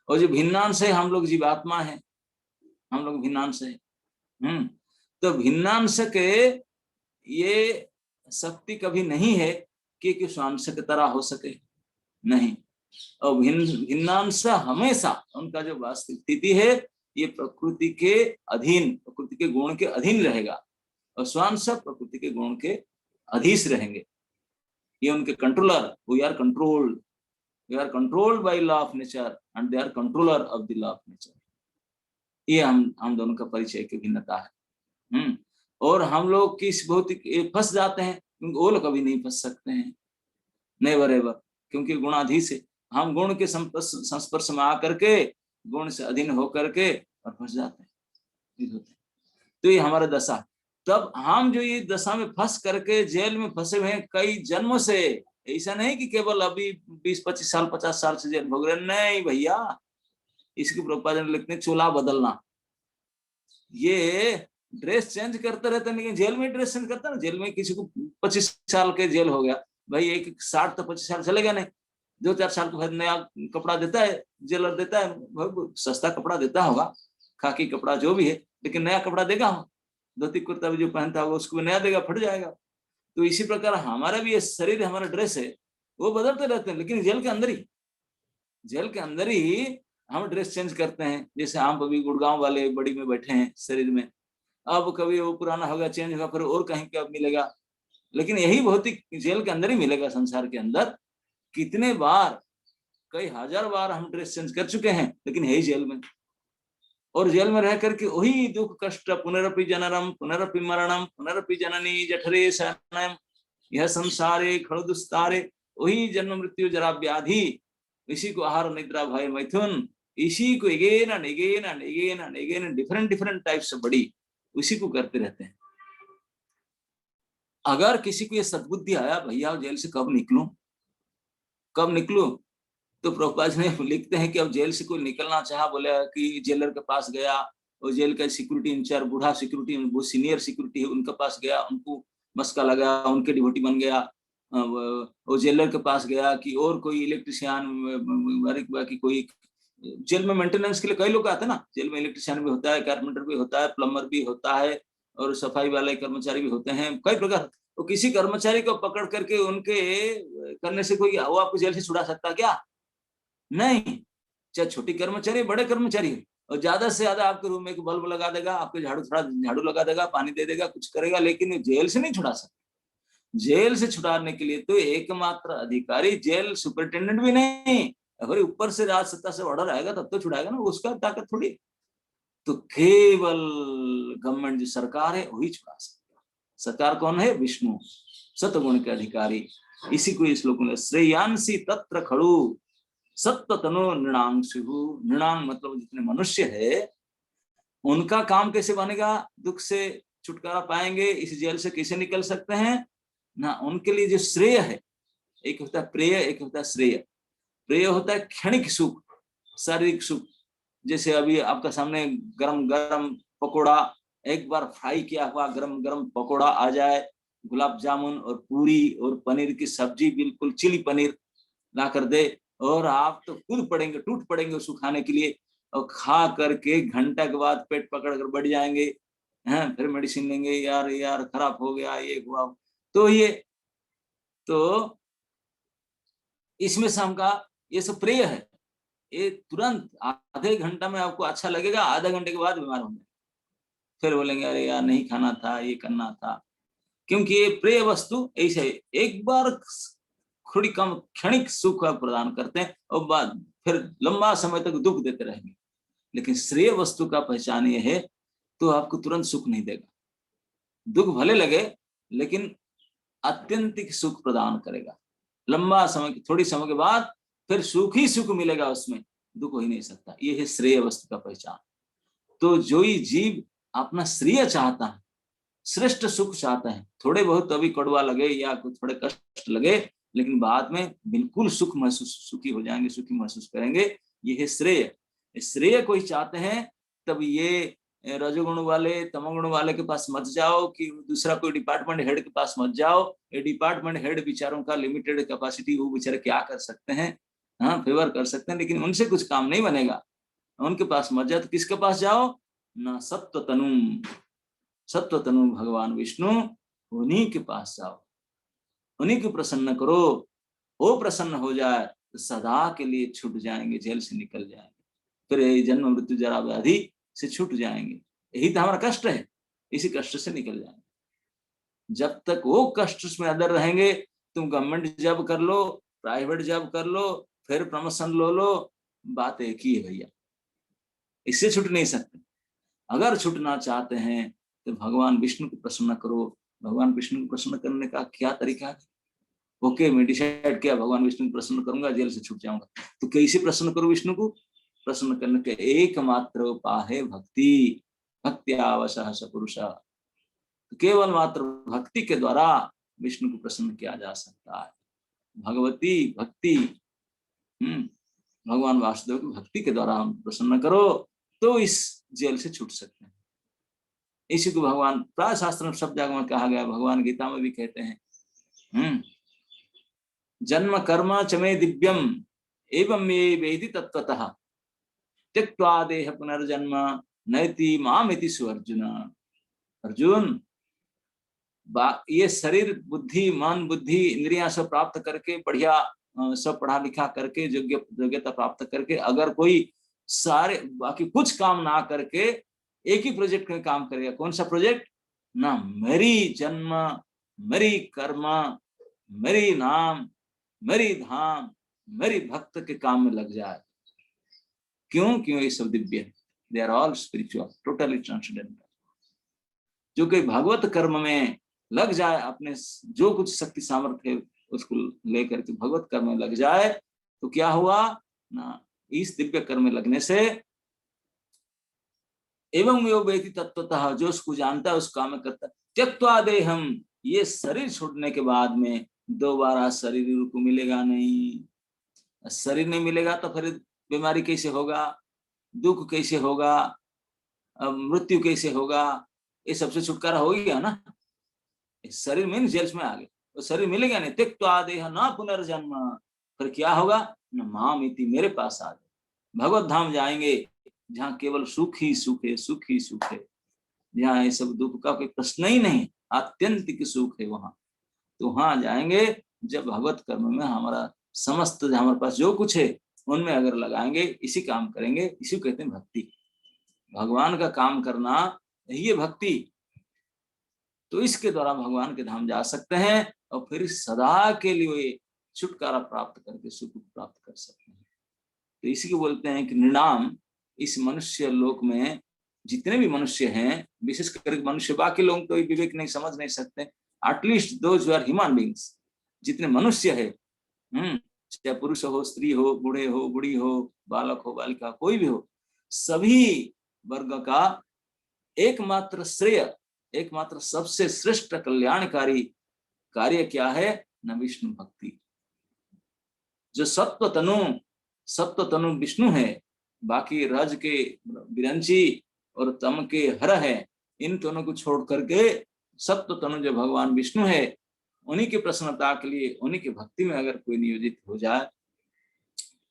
और जो भिन्नांश है, हम लोग जीवात्मा है, हम लोग भिन्नांश है। तो भिन्नांश के ये शक्ति कभी नहीं है कि स्वांश की तरह हो सके, नहीं। और भिन्नांश हमेशा उनका जो वास्तविक स्थिति है ये प्रकृति के अधीन, प्रकृति के गुण के अधीन रहेगा, और स्वांश प्रकृति के गुण के अधीश रहेंगे। ये उनके controller, we are controlled by law of nature and they are controller of the law of nature. ये हम दोनों का परिचय की भिन्नता है। और हम लोग किस भौतिक फंस जाते हैं, क्योंकि वो लोग कभी नहीं फंस सकते हैं, नेवर एवर, क्योंकि गुणाधीश है। हम गुण के संस्पर्श में आकर के गुण से अधीन होकर के और फंस जाते हैं। तो ये हमारा दशा। तब हम जो ये दशा में फंस करके जेल में फंसे हुए हैं कई जन्मों से, ऐसा नहीं कि केवल अभी 20-25 साल 50 साल से जेल भोग रहे, नहीं भैया। इसकी प्रभुपाद ने लिखते हैं चोला बदलना, ये ड्रेस चेंज करते रहते, लेकिन जेल में ड्रेस चेंज करता ना। जेल में किसी को 25 साल के जेल हो गया, भाई एक 60 तो 25 साल चलेगा नहीं, 2-4 साल के बाद नया कपड़ा देता है, जेलर देता है, सस्ता कपड़ा देता होगा, खाकी कपड़ा जो भी है, लेकिन नया कपड़ा देगा। धोती कुर्ता भी जो पहनता होगा उसको भी नया देगा, फट जाएगा। तो इसी प्रकार हमारा भी ये शरीर, हमारा ड्रेस है, वो बदलते रहते हैं, लेकिन जेल के अंदर ही हम ड्रेस चेंज करते हैं। जैसे हम अभी गुड़गांव वाले बड़ी में बैठे हैं शरीर में, अब कभी वो पुराना होगा, चेंज होगा, फिर और कहीं का मिलेगा, लेकिन यही भौतिक जेल के अंदर ही मिलेगा। संसार के अंदर कितने बार, कई हजार बार हम ड्रेस चेंज कर चुके हैं, लेकिन यही जेल में। और जेल में रह करके वही दुख कष्ट, पुनरपि जननम पुनरपि मरणम पुनरपि जननी जठरे शयनम यह संसारे खड़ुदुस्तारे, वही जन्म मृत्यु जरा व्याधि, इसी को आहार निद्रा भय मैथुन, इसी को again and again and again and again different types of body, उसी को करते रहते हैं। अगर किसी को ये सद्बुद्धि आया, भैया जेल से कब निकलूं, तो प्रभुपाद ने लिखते हैं कि अब जेल से कोई निकलना चाहा, बोले कि जेलर के पास गया, और जेल का सिक्योरिटी इंचार्ज, बूढ़ा सिक्योरिटी, वो सीनियर सिक्योरिटी है, उनके पास गया, उनको मस्का लगा, उनके डिवोटी बन गया। वो जेलर के पास गया कि और कोई इलेक्ट्रिशियन, बाकी कोई जेल में मेंटेनेंस के लिए कई लोग आते हैं ना, जेल में इलेक्ट्रिशियन भी होता है, कारपेंटर भी होता है, प्लम्बर भी होता है, और सफाई वाले कर्मचारी भी होते हैं, कई प्रकार। तो किसी कर्मचारी को पकड़ करके उनके करने से कोई वो आपको जेल से छुड़ा सकता क्या? नहीं। चाहे छोटी कर्मचारी बड़े कर्मचारी हो, और ज्यादा से ज्यादा आपके रूम में एक बल्ब लगा देगा, आपके झाड़ू लगा देगा, पानी दे देगा, कुछ करेगा, लेकिन जेल से नहीं छुड़ा सकता। जेल से छुड़ाने के लिए तो एकमात्र अधिकारी जेल सुपरिटेंडेंट भी नहीं, अगर ऊपर से राज सत्ता से ऑर्डर आएगा तब तो छुड़ाएगा ना, उसका ताकत थोड़ी। तो केवल गवर्नमेंट जो सरकार है वही छुड़ा सकता है। सरकार कौन है? विष्णु, सतगुण के अधिकारी। इसी को इस श्लोक में श्रेयांसी तत्र खड़ु सत्व तनो नृणांशु। नृणांग मतलब जितने मनुष्य है उनका काम कैसे बनेगा? दुख से छुटकारा पाएंगे, इस जेल से कैसे निकल सकते हैं ना। उनके लिए जो श्रेय है, एक होता है प्रेय, एक होता है श्रेय। प्रेय होता है क्षणिक सुख, शारीरिक सुख। जैसे अभी आपका सामने गरम गरम पकोड़ा, एक बार फ्राई किया हुआ गरम गरम पकोड़ा आ जाए, गुलाब जामुन और पूरी और पनीर की सब्जी, बिल्कुल चिली पनीर ला कर दे, और आप तो कूद पड़ेंगे, टूट पड़ेंगे उसको खाने के लिए, और खा करके घंटा के बाद पेट पकड़ कर बढ़ जाएंगे हैं, फिर मेडिसिन लेंगे, यार खराब हो गया, ये हुआ। तो इसमें से हमका ये सब प्रिय है। ये तुरंत आधे घंटा में आपको अच्छा लगेगा, आधा घंटे के बाद बीमार होंगे, फिर बोलेंगे अरे यार नहीं खाना था, ये करना था। क्योंकि ये प्रिय वस्तु ऐसे एक बार थोड़ी कम क्षणिक सुख प्रदान करते हैं और बाद फिर लंबा समय तक दुख देते रहेंगे। लेकिन श्रेय वस्तु का पहचान ये है तो आपको तुरंत सुख नहीं देगा, दुख भले लगे लेकिन अत्यंतिक सुख प्रदान करेगा। लंबा समय, थोड़ी समय के बाद फिर सुख ही सुख मिलेगा, उसमें दुख हो ही नहीं सकता। ये है श्रेय वस्तु का पहचान। तो जो ही जीव अपना श्रेय चाहता है, श्रेष्ठ सुख चाहता है, थोड़े बहुत अभी कड़वा लगे या कुछ थोड़े कष्ट लगे, लेकिन बाद में बिल्कुल सुख महसूस, सुखी हो जाएंगे, सुखी महसूस करेंगे, ये है श्रेय। श्रेय कोई चाहते हैं तब ये रजोगुण वाले तमोगुण वाले के पास मत जाओ, कि दूसरा कोई डिपार्टमेंट हेड के पास मत जाओ। ये डिपार्टमेंट हेड बेचारों का लिमिटेड कैपेसिटी, वो बेचारे क्या कर सकते हैं, हाँ फेवर कर सकते हैं, लेकिन उनसे कुछ काम नहीं बनेगा। उनके पास मत जाओ, तो किसके पास जाओ ना? सत्व तनु भगवान विष्णु, उन्हीं के पास जाओ, उन्हीं को प्रसन्न करो। वो प्रसन्न हो जाए तो सदा के लिए छूट जाएंगे, जेल से निकल जाएंगे, फिर जन्म मृत्यु जरा व्याधि से छूट जाएंगे। यही तो हमारा कष्ट है, इसी कष्ट से निकल जाएंगे। जब तक वो कष्ट में अंदर रहेंगे, तुम गवर्नमेंट जॉब कर लो, प्राइवेट जॉब कर लो, फिर प्रमोशन लो, बात एक ही है भैया, इससे छूट नहीं सकते। अगर छूटना चाहते हैं तो भगवान विष्णु को प्रसन्न करो। भगवान विष्णु को प्रसन्न करने का क्या तरीका है? ओके, मैं डिसाइड किया भगवान विष्णु को प्रसन्न करूंगा, जेल से छूट जाऊंगा। तो कैसे प्रसन्न करो विष्णु को? प्रसन्न करने के एकमात्र उपाय है भक्ति। भक्त्यावशः स पुरुषः। तो केवल मात्र भक्ति के द्वारा विष्णु को प्रसन्न किया जा सकता है। भगवती भक्ति, भगवान वासुदेव की भक्ति के द्वारा हम प्रसन्न करो तो इस जेल से छूट सकते हैं। इसी को भगवान प्राय शास्त्र में सब जगह में कहा गया, भगवान गीता में भी कहते हैं, जन्म कर्म चमे दिव्यम एवं ये वेदि तत्वतः त्यक्त्वा देह पुनर्जन्म नैति मामिति सुअर्जुन। अर्जुन, ये शरीर बुद्धि मन बुद्धि इंद्रियां सब प्राप्त करके, बढ़िया सब पढ़ा लिखा करके, योग्यता प्राप्त करके, अगर कोई सारे बाकी कुछ काम ना करके एक ही प्रोजेक्ट में काम करेगा, कौन सा प्रोजेक्ट? ना मेरी जन्म, मेरी कर्म, मेरी नाम, मेरी धाम, मेरी भक्त के काम में लग जाए। क्यों? ये सब दिव्य है, they are all spiritual, totally transcendental. जो कि भगवत कर्म में लग जाए, अपने जो कुछ शक्ति सामर्थ्य है उसको लेकर के भगवत कर्म में लग जाए, तो क्या हुआ ना? इस दिव्य कर्म में लगने से एवं यो वेति तत्वतः, जो उसको जानता है उस काम में करता है। त्यक्त्वा देहम, ये शरीर छोड़ने के बाद में दोबारा शरीर को मिलेगा नहीं। शरीर नहीं मिलेगा तो फिर बीमारी कैसे होगा, दुख कैसे होगा, मृत्यु कैसे होगा? ये सबसे छुटकारा हो गया ना। शरीर में जेल में आ गए तो शरीर मिलेगा नहीं। त्यक्त्वा देह न पुनर्जन्म, फिर क्या होगा न माम इति, मेरे पास आ गए, भगवत धाम जाएंगे जहाँ केवल सुख ही सुख है, सुख ही सुख है, जहाँ ये सब दुख का कोई प्रश्न ही नहीं, आत्यंतिक सुख है वहां। तो वहां जाएंगे जब भगवत कर्म में हमारा समस्त हमारे पास जो कुछ है उनमें अगर लगाएंगे, इसी काम करेंगे, इसी को कहते हैं भक्ति। भगवान का काम करना यही है भक्ति। तो इसके द्वारा भगवान के धाम जा सकते हैं और फिर सदा के लिए छुटकारा प्राप्त करके सुख प्राप्त कर सकते हैं। तो इसी को बोलते हैं कि निर्णाम, इस मनुष्य लोक में जितने भी मनुष्य हैं, विशेष करके मनुष्य, बाकी लोग तो विवेक नहीं समझ नहीं सकते, at least those who are human beings, जितने मनुष्य है, चाहे पुरुष हो, स्त्री हो, बूढ़े हो, बूढ़ी हो, बालक हो, बालिका, कोई भी हो, सभी वर्ग का एकमात्र श्रेय, एकमात्र सबसे श्रेष्ठ कल्याणकारी कार्य क्या है? न विष्णु भक्ति। जो सत्व तनु विष्णु है, बाकी रज के विरंची और तम के हर है, इन दोनों को छोड़ करके सत्व तनु जो भगवान विष्णु है, उन्हीं की प्रसन्नता के लिए, उन्हीं की भक्ति में अगर कोई नियोजित हो जाए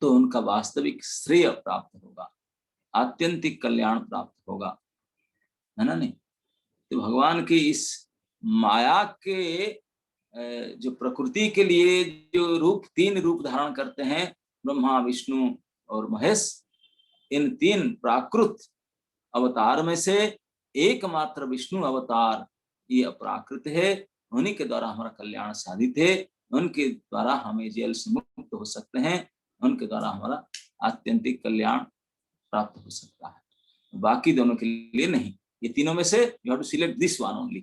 तो उनका वास्तविक श्रेय प्राप्त होगा, आत्यंतिक कल्याण प्राप्त होगा, है ना नहीं? तो भगवान की इस माया के जो प्रकृति के लिए जो रूप, 3 रूप धारण करते हैं, ब्रह्मा, विष्णु और महेश, इन 3 प्राकृत अवतार में से एकमात्र विष्णु अवतार ये अपराकृत है। उन्हीं के द्वारा हमारा कल्याण साधित है, उनके द्वारा हमें जेल से मुक्त हो सकते हैं, उनके द्वारा हमारा आत्यंतिक कल्याण प्राप्त हो सकता है, बाकी दोनों के लिए नहीं। ये तीनों में से you have to select this one only.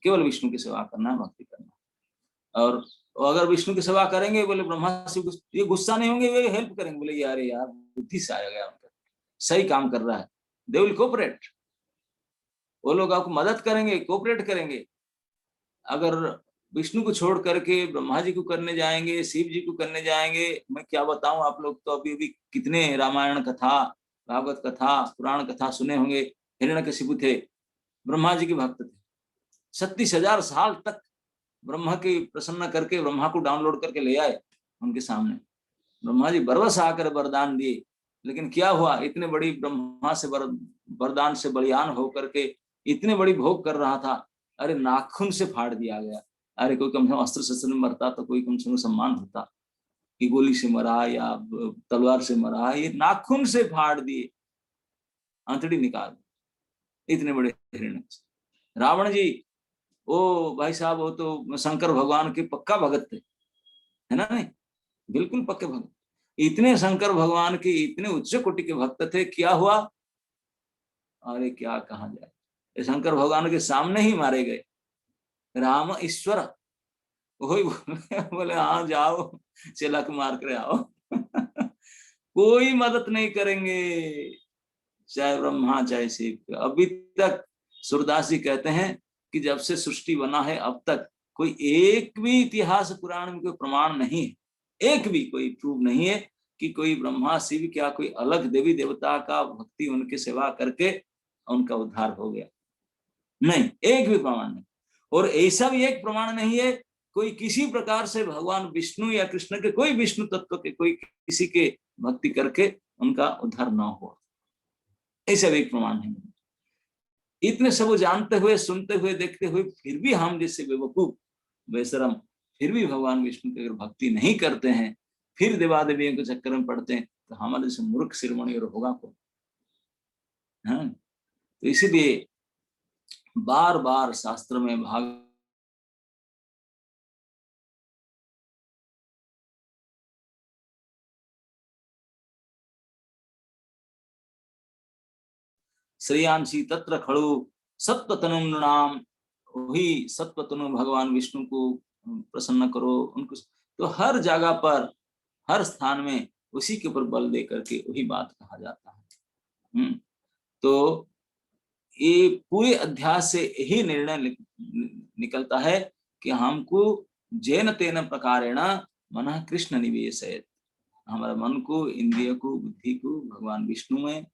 केवल विष्णु की सेवा करना, भक्ति करना। और अगर विष्णु की सेवा करेंगे, बोले ब्रह्मा से ये गुस्सा नहीं होंगे, वे हेल्प करेंगे, बोले यार बुद्धि से आया गया, उनका सही काम कर रहा है, दे विल कोऑपरेट, वो लोग आपको मदद करेंगे, कोऑपरेट करेंगे। अगर विष्णु को छोड़ करके ब्रह्मा जी को करने जाएंगे, शिव जी को करने जाएंगे, मैं क्या बताऊं, आप लोग तो अभी कितने रामायण कथा, भागवत कथा, पुराण कथा सुने होंगे। हिरण्यकशिपु थे, ब्रह्मा जी के भक्त थे, 36,000 साल तक ब्रह्मा की प्रसन्न करके ब्रह्मा को डाउनलोड करके ले आए उनके सामने। ब्रह्मा जी बरबस आकर वरदान दिए, लेकिन क्या हुआ, इतने बड़ी ब्रह्मा से वरदान से बलियान होकर के इतने बड़ी भोग कर रहा था, अरे नाखून से फाड़ दिया गया। अरे कोई कम से कम अस्त्र शस्त्र में मरता तो कोई कम से कम सम्मान होता, कि गोली से मरा या तलवार से मरा, ये नाखून से फाड़ दिए, आंतड़ी निकाल, इतने बड़े हिरण्यकशिपु। रावण जी, ओ भाई साहब, वो तो शंकर भगवान के पक्का भगत थे, है ना नहीं, बिल्कुल पक्के भगत। इतने शंकर भगवान के इतने उच्च कोटि के भक्त थे, क्या हुआ, अरे क्या कहा जाए, ये शंकर भगवान के सामने ही मारे गए। राम ईश्वर, वही बोले हाँ जाओ, चिलक मार कर आओ। कोई मदद नहीं करेंगे, चाहे ब्रह्मा चाहे शिव। अभी तक सूरदास जी कहते हैं कि जब से सृष्टि बना है अब तक कोई एक भी इतिहास पुराण में कोई प्रमाण नहीं है, एक भी कोई प्रूव नहीं है कि कोई ब्रह्मा शिव क्या कोई अलग देवी देवता का भक्ति उनके सेवा करके उनका उद्धार हो गया, नहीं, एक भी प्रमाण नहीं। और ऐसा भी एक प्रमाण नहीं है कोई किसी प्रकार से भगवान विष्णु या कृष्ण के, कोई विष्णु तत्व के कोई किसी के भक्ति करके उनका उद्धार न हुआ, ऐसा भी एक प्रमाण नहीं। इतने सब जानते हुए, सुनते हुए, देखते हुए, फिर भी हम जैसे बेवकूफ बेशरम फिर भी भगवान विष्णु की अगर भक्ति नहीं करते हैं, फिर देवादेवियों के चक्कर में पड़ते हैं, तो हमारे जैसे मूर्ख शिरोमणि और होगा को। हाँ, तो इसीलिए बार बार शास्त्र में भाग श्रेयांशी तत्र खड़ु सत्वतनु नाम, वही सत्वतनु भगवान विष्णु को प्रसन्न करो उनको। तो हर जगह पर, हर स्थान में उसी के ऊपर बल दे करके वही बात कहा जाता है। तो ये पूरे अध्याय से यही निर्णय निकलता है कि हमको जैन तेन प्रकारेण मन कृष्ण निवेशयेत्, हमारे मन को, इंद्रिय को, बुद्धि को भगवान विष्णु में,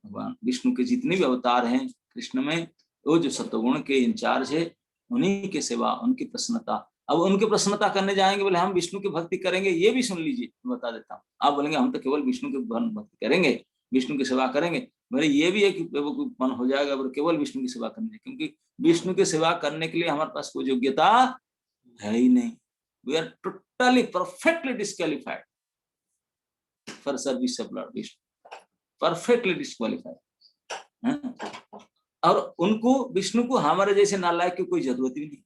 भगवान विष्णु के जितने भी अवतार हैं कृष्ण में, वो जो सत्वगुण के इंचार्ज है, उन्हीं के सेवा, उनकी प्रसन्नता। अब उनकी प्रसन्नता करने जाएंगे, बोले हम विष्णु की भक्ति करेंगे, ये भी सुन लीजिए, बता देता हूँ। आप बोलेंगे हम तो केवल विष्णु की भक्ति करेंगे, विष्णु की सेवा करेंगे, बोले ये भी एक बेवकूफपन हो जाएगा, बोले केवल विष्णु की सेवा करनी है, क्योंकि विष्णु की सेवा करने के लिए हमारे पास कोई योग्यता है ही नहीं। We are totally perfectly disqualified for service of Lord Vishnu, perfectly disqualified. और उनको, विष्णु को हमारे जैसे नालायक की कोई जरूरत ही नहीं,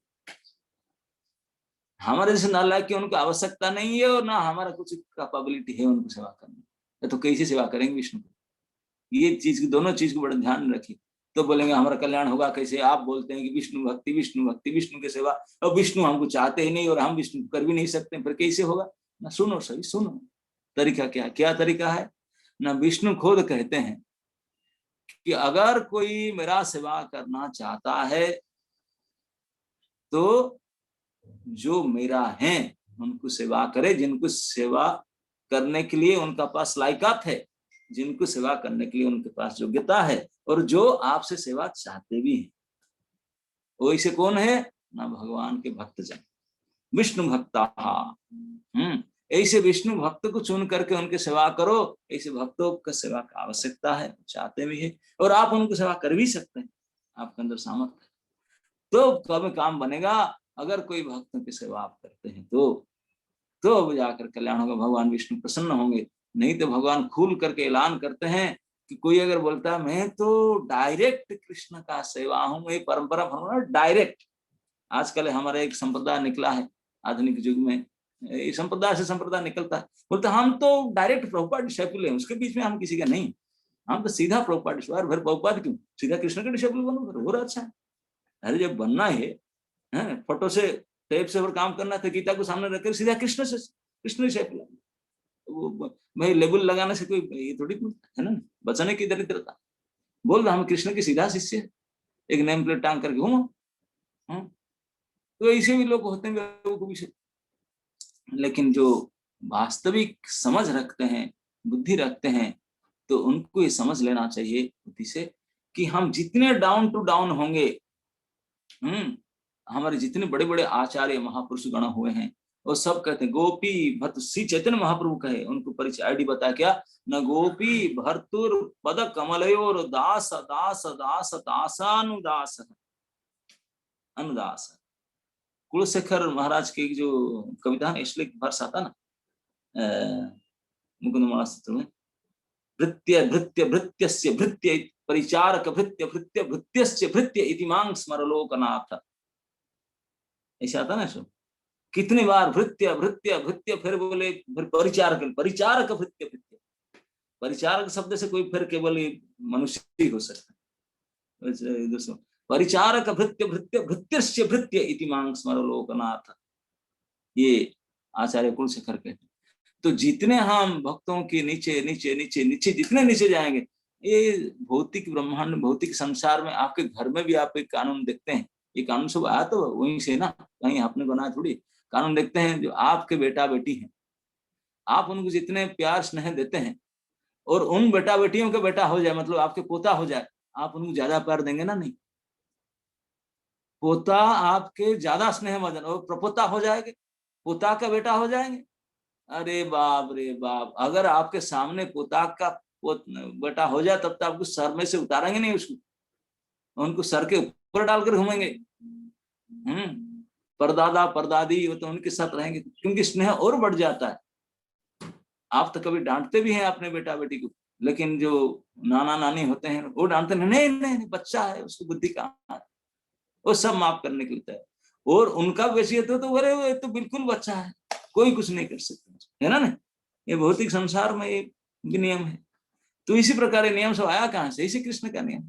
हमारे जैसे नालायक की उनको आवश्यकता नहीं है, और ना हमारा कुछ कैपेबिलिटी है उनको सेवा करने। तो कैसे सेवा करेंगे विष्णु को? ये चीज, दोनों चीज को बड़ा ध्यान रखिए। तो बोलेंगे हमारा कल्याण होगा कैसे? आप बोलते हैं कि विष्णु भक्ति, विष्णु भक्ति, विष्णु की सेवा, और विष्णु हमको चाहते ही नहीं और हम विष्णु कर भी नहीं सकते, फिर कैसे होगा? ना सुनो सही, सुनो तरीका क्या, क्या तरीका है ना। विष्णु खुद कहते हैं कि अगर कोई मेरा सेवा करना चाहता है तो जो मेरा है उनको सेवा करे, जिनको सेवा करने के लिए उनका पास लायकात है, जिनको सेवा करने के लिए उनके पास योग्यता है, और जो आपसे सेवा चाहते भी हैं। वो इसे कौन है ना? भगवान के भक्त जन, विष्णु भक्ता। ऐसे विष्णु भक्त को चुन करके उनकी सेवा करो। ऐसे भक्तों को सेवा की आवश्यकता है, चाहते भी है, और आप उनको सेवा कर भी सकते हैं, आपके अंदर सामर्थ्य है। तो कब काम बनेगा? अगर कोई भक्तों की सेवा आप करते हैं तो जाकर कल्याण होगा, भगवान विष्णु प्रसन्न होंगे। नहीं तो भगवान खुल करके ऐलान करते हैं कि कोई अगर बोलता है मैं तो डायरेक्ट कृष्ण का सेवा हूं, मैं परंपरा भगवान डायरेक्ट। आजकल हमारा एक संप्रदाय निकला है आधुनिक युग में, संप्रदाय से संप्रदाय निकलता है, बोलते हम तो डायरेक्ट प्रभुपाद डिसाइपल हैं, उसके बीच में हम किसी का नहीं, हम तो सीधा प्रभुपाद डिसाइपल। फिर प्रभुपाद क्यों? सीधा कृष्ण के डिसाइपल बनो, फिर और अच्छा है। अरे जब बनना है फोटो से टेप से काम करना था, गीता को सामने रखकर सीधा कृष्ण से, कृष्ण डिसाइपल। वो भाई लेबल लगाने से कोई ये थोड़ी है ना, बचाने की दरिद्रता। बोल रहा हम कृष्ण के सीधा शिष्य है, एक नेम प्लेट टांग करके घूमो। तो ऐसे भी लोग होते हैं बेवकूफी से। लेकिन जो वास्तविक समझ रखते हैं, बुद्धि रखते हैं, तो उनको ये समझ लेना चाहिए बुद्धि से कि हम जितने डाउन टू डाउन होंगे, हमारे जितने बड़े बड़े आचार्य महापुरुष गण हुए हैं, वो सब कहते हैं गोपी भर्त, श्री चैतन्य महाप्रभु कहे, उनको परिचय आईडी बता क्या न, गोपी भर्तुर पद कमलयोर दास दास दास दासानुदास अनुदास। कुलशेखर महाराज की जो कविता है, इसलिए वर्ष आता ना मुकुंद माला सूत्र में, भृत्य भृत्य भृत्यस्य भृत्य परिचारक भृत्य भृत्य भृत्यस्य भृत्य इति मां स्मरलोकनाथ। ऐसा आता ना सो, कितनी बार भृत्य भृत्य भृत्य, फिर बोले फिर परिचारक, परिचारक भृत्य भृत्य। परिचारक शब्द से कोई फिर केवल मनुष्य ही हो सकता है दोस्तों। परिचारक भृत्य भृत्य भृत्यस्य भृत्य इति मां स्मरलोकनाथ, ये आचार्य कुलशेखर कहते हैं। तो जितने हम भक्तों के नीचे नीचे नीचे नीचे जितने नीचे जाएंगे, ये भौतिक ब्रह्मांड, भौतिक संसार में आपके घर में भी आप एक कानून देखते हैं, ये कानून सब आया तो वहीं से ना, कहीं आपने बनाया थोड़ी। कानून देखते हैं जो आपके बेटा बेटी हैं, आप उनको जितने प्यार स्नेह देते हैं, और उन बेटा बेटियों का बेटा हो जाए, मतलब आपके पोता हो जाए, आप उनको ज्यादा प्यार देंगे ना? नहीं, पोता आपके ज्यादा स्नेह वजन, और प्रपोता हो जाएंगे, पोता का बेटा हो जाएंगे, अरे बाप रे बाप। अगर आपके सामने पोता का बेटा हो जाए, तब तो आपको सर में से उतारेंगे नहीं उसको, उनको सर के ऊपर डालकर घूमेंगे। परदादा परदादी वो तो उनके साथ रहेंगे, क्योंकि स्नेह और बढ़ जाता है। आप तो कभी डांटते भी हैं अपने बेटा बेटी को, लेकिन जो नाना नानी होते हैं वो डांटते नहीं, नहीं बच्चा है, उसकी बुद्धि कहाँ है, वो सब माफ करने के लिए है। और उनका वैसियत हो तो अरे वो तो बिल्कुल बच्चा है, कोई कुछ नहीं कर सकता, है ना। ये भौतिक संसार में ये भी नियम है। तो इसी प्रकार नियम सब आया कहाँ से? इसी कृष्ण का नियम।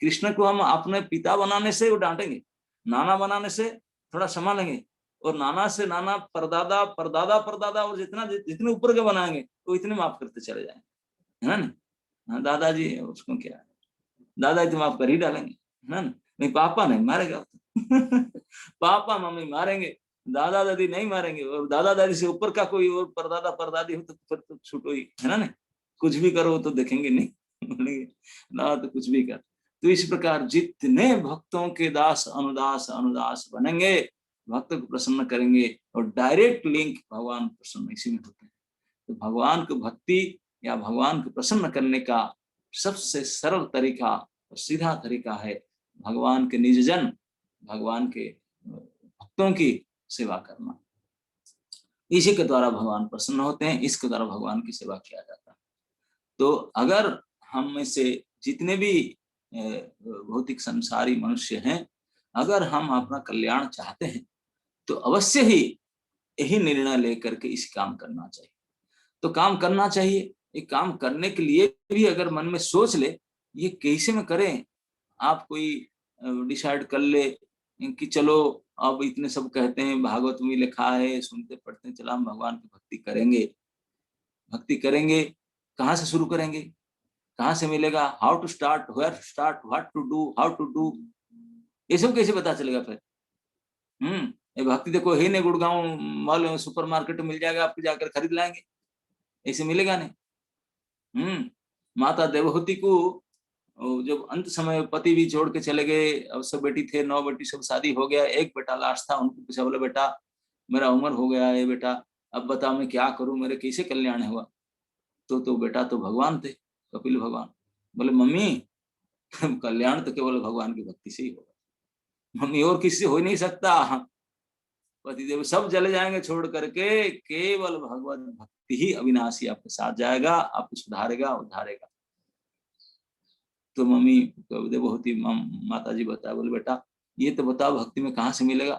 कृष्ण को हम अपने पिता बनाने से वो डांटेंगे, नाना बनाने से थोड़ा संभालेंगे, और नाना से नाना परदादा परदादा परदादा, और जितना जितने ऊपर के बनाएंगे वो इतने माफ करते चले जाएंगे, है ना। दादाजी उसको क्या है, दादाजी तो माफ कर ही डालेंगे, है ना। नहीं पापा नहीं मारेगा पापा मम्मी मारेंगे, दादा दादी नहीं मारेंगे, और दादा दादी से ऊपर का कोई और परदादा परदादी हो तो फिर तो छूटो ही, है ना। कुछ भी करो तो देखेंगे नहीं, बोलेंगे ना तो कुछ भी कर। तो इस प्रकार जितने भक्तों के दास अनुदास अनुदास बनेंगे, भक्त को प्रसन्न करेंगे, और डायरेक्ट लिंक भगवान प्रसन्न इसी में होते हैं। तो भगवान को भक्ति या भगवान को प्रसन्न करने का सबसे सरल तरीका और सीधा तरीका है भगवान के निज जन, भगवान के भक्तों की सेवा करना। इसी के द्वारा भगवान प्रसन्न होते हैं, इसके द्वारा भगवान की सेवा किया जाता है। तो अगर हम में से जितने भी भौतिक संसारी मनुष्य हैं, अगर हम अपना कल्याण चाहते हैं तो अवश्य ही यही निर्णय लेकर के इस काम करना चाहिए। तो काम करना चाहिए। ये काम करने के लिए भी अगर मन में सोच ले ये कैसे में करें, आप कोई डिसाइड कर ले कि चलो अब इतने सब कहते हैं, भागवत में लिखा है, सुनते पढ़ते हैं, चला हम भगवान की भक्ति करेंगे। भक्ति करेंगे, कहाँ से शुरू करेंगे, कहाँ से मिलेगा, how to start, where to start, what to do, how to do, ये सब कैसे पता चलेगा फिर? ये भक्ति देखो है नहीं, गुड़गांव मॉल में सुपरमार्केट में मिल जाएगा, आपको जाकर खरीद लाएंगे, ऐसे मिलेगा नहीं। माता देवहूति को जब अंत समय पति भी छोड़ के चले गए, अब सब बेटी थे, 9 बेटी, सब शादी हो गया, एक बेटा लास्ट था, उनको पूछा, बोले बेटा मेरा उम्र हो गया है बेटा, अब बताओ मैं क्या करूं, मेरे कैसे कल्याण हुआ? तो बेटा तो भगवान थे, कपिल भगवान। बोले मम्मी कल्याण तो केवल भगवान की भक्ति से ही होगा मम्मी, और किसी से हो ही नहीं सकता। पतिदेव सब चले जाएंगे छोड़ करके, केवल भगवत भक्ति ही अविनाशी आपके साथ जाएगा, आपको सुधारेगा, उद्धारेगा। तो मम्मी देवहूति माता जी बताया, बोले बेटा ये तो बताओ भक्ति में कहाँ से मिलेगा,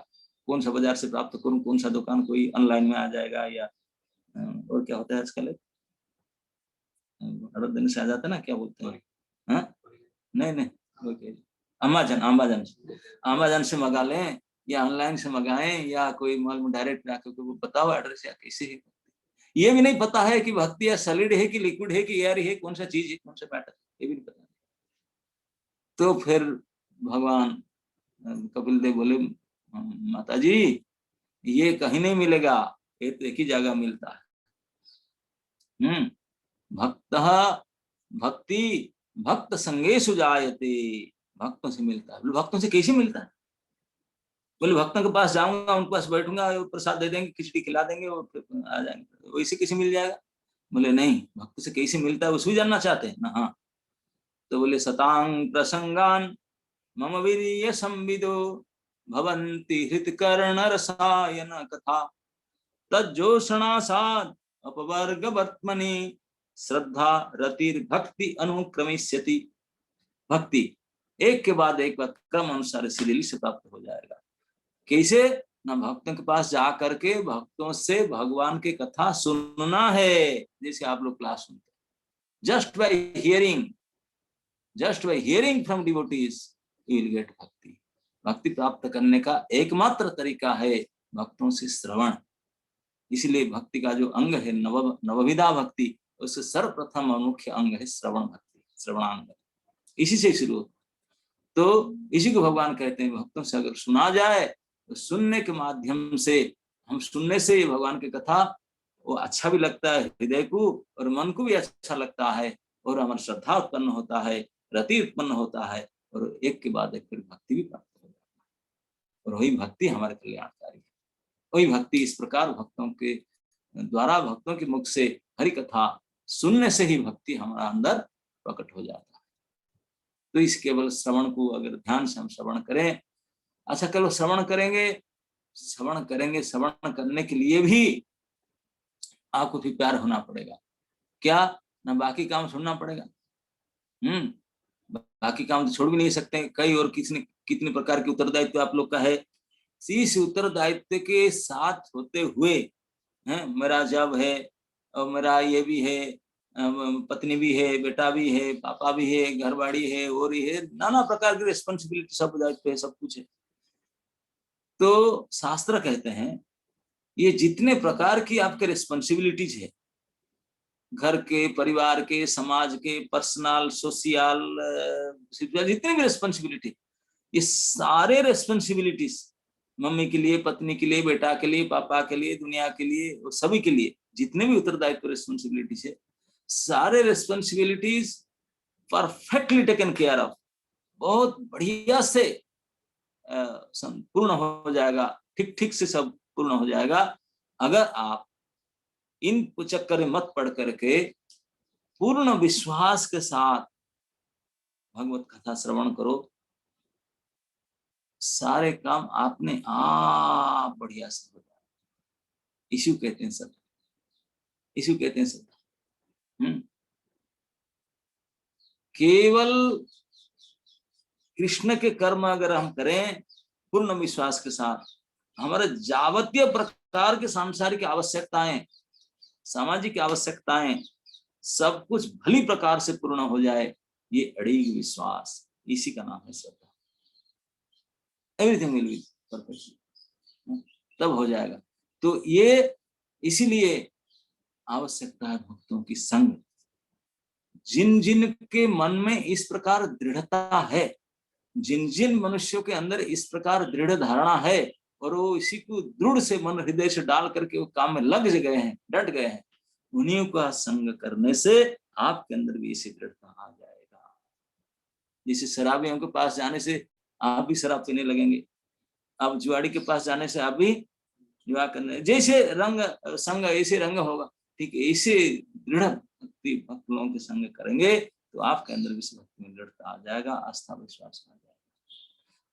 कौन सा बाजार से प्राप्त करूं, कौन सा दुकान, कोई ऑनलाइन में आ जाएगा या और क्या होता है आजकल, दिन से आ जाता है ना, क्या बोलते हैं, हाँ नहीं अमेज़न से मंगा लें या ऑनलाइन से मंगाएं या कोई मॉल में डायरेक्ट जाकर बताओ एड्रेस या कैसे है। ये भी नहीं पता है कि भक्ति या सॉलिड है कि लिक्विड है कि एयर है, कौन सा चीज है, कौन सा मैटर, ये भी नहीं पता। तो फिर भगवान कपिल देव बोले माता जी ये कहीं नहीं मिलेगा, ये तो एक ही जगह मिलता है। भक्त भक्ति भक्त संगेषु जायते, भक्तों से मिलता है। भक्तों से कैसे मिलता है? बोले भक्तों के पास जाऊंगा, उनके पास बैठूंगा, प्रसाद दे देंगे, खिचड़ी खिला देंगे और फिर आ जाएंगे, वैसे कैसे मिल जाएगा? बोले नहीं, भक्त से कैसे मिलता है उसको जानना चाहते हैं ना। हाँ, तो बोले सतांग प्रसंगान मम वीर्य संविदो भवन्ति हृतकर्ण रसायन कथा तज्जोषणासाद अपवर्ग वर्त्मनि श्रद्धा रतिर भक्ति अनुक्रमिष्यति। भक्ति एक के बाद एक क्रम अनुसार सीरियली से प्राप्त हो जाएगा। कैसे? ना भक्तों के पास जा करके भक्तों से भगवान की कथा सुनना है, जैसे आप लोग क्लास सुनते हैं। Just by hearing from devotees you will get भक्ति। भक्ति प्राप्त करने का एकमात्र तरीका है भक्तों से श्रवण। इसलिए भक्ति का जो अंग है नवविधा भक्ति, उससे सर्वप्रथम और मुख्य अंग है श्रवण भक्ति, श्रवणांग। इसी से शुरू हो। तो इसी को भगवान कहते हैं भक्तों से अगर सुना जाए तो सुनने के माध्यम से, हम सुनने से भगवान की कथा वो अच्छा भी लगता है हृदय को और मन को भी अच्छा लगता है, और हमारी श्रद्धा उत्पन्न होता है, रति उत्पन्न होता है, और एक के बाद एक फिर भक्ति भी प्राप्त हो जाती है। और वही भक्ति हमारे कल्याणकारी है। वही भक्ति इस प्रकार भक्तों के द्वारा, भक्तों के मुख से हरि कथा सुनने से ही भक्ति हमारा अंदर प्रकट हो जाता है। तो इस केवल श्रवण को अगर ध्यान से हम श्रवण करें, अच्छा केवल श्रवण करेंगे, श्रवण करने के लिए भी आपको भी प्यार होना पड़ेगा। क्या? ना बाकी काम छोड़ना पड़ेगा। बाकी काम तो छोड़ भी नहीं सकते। कई और कितने प्रकार के उत्तरदायित्व आप लोग का है। इस उत्तरदायित्व के साथ होते हुए मेरा जॉब है और मेरा ये भी है, पत्नी भी है, बेटा भी है, पापा भी है, घर बाड़ी है, और ये है, नाना प्रकार की रिस्पॉन्सिबिलिटी, सब दायित्व है, सब कुछ है। तो शास्त्र कहते हैं ये जितने प्रकार की आपके रिस्पॉन्सिबिलिटीज है, घर के, परिवार के, समाज के, पर्सनल, सोशल, जितने भी रिस्पॉन्सिबिलिटी, ये सारे रिस्पॉन्सिबिलिटीज मम्मी के लिए, पत्नी के लिए, बेटा के लिए, पापा के लिए, दुनिया के लिए, और सभी के लिए जितने भी उत्तरदायित्व रिस्पॉन्सिबिलिटीज है, सारे responsibilities perfectly taken care of, बहुत बढ़िया से पूर्ण हो जाएगा, ठीक से सब पूर्ण हो जाएगा अगर आप इन चक्कर में मत पड़ करके पूर्ण विश्वास के साथ भगवत कथा श्रवण करो। सारे काम आपने आप बढ़िया से हो जाए। इशू कहते हैं श्रद्धा, इशू कहते हैं श्रद्धा। केवल कृष्ण के कर्म अगर हम करें पूर्ण विश्वास के साथ, हमारे जावतीय प्रकार के सांसारिक आवश्यकताएं, सामाजिक आवश्यकताएं सब कुछ भली प्रकार से पूर्ण हो जाए, ये अड़ीग विश्वास, इसी का नाम है श्रद्धा। एवरीथिंग विल बी परफेक्ट, तब हो जाएगा। तो ये इसीलिए आवश्यकता है भक्तों की संग। जिन जिन के मन में इस प्रकार दृढ़ता है, जिन जिन मनुष्यों के अंदर इस प्रकार दृढ़ धारणा है और वो इसी को दृढ़ से मन हृदय से डाल करके वो काम में लग गए हैं, डट गए हैं, उन्हीं का संग करने से आपके अंदर भी इसी दृढ़ता आ जाएगा। जैसे शराबियों के पास जाने से आप भी शराब पीने लगेंगे, अब जुआड़ी के पास जाने से आप भी जुआ करने, जैसे रंग संग ऐसे रंग होगा, ठीक है। ऐसे दृढ़ भक्ति भक्त लोगों के संग करेंगे तो आपके अंदर भी भक्ति में दृढ़ता आ जाएगा, आस्था विश्वास आ जाएगा।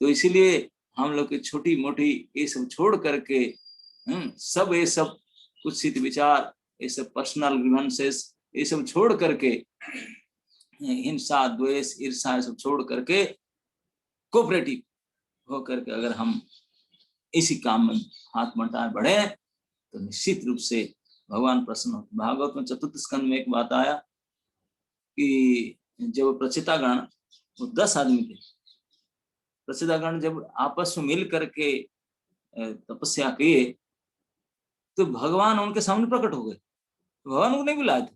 तो इसीलिए हम लोग की छोटी मोटी ये सब छोड़ करके सब ये सब कुत्सित विचार, ये सब पर्सनल ग्रीवेंसेस, ये सब छोड़ करके, हिंसा द्वेष ईर्षा ये सब छोड़ करके कोऑपरेटिव होकर के अगर हम इसी काम में हाथ बंटाए बढ़े तो निश्चित रूप से भगवान प्रसन्न होते। भागवत में चतुर्थ स्कंद में एक बात आया कि जब प्रचितागण, वो 10 आदमी थे, प्रचितागण जब आपस में मिल करके तपस्या किए तो भगवान उनके सामने प्रकट हो गए। भगवान को नहीं बुलाए थे,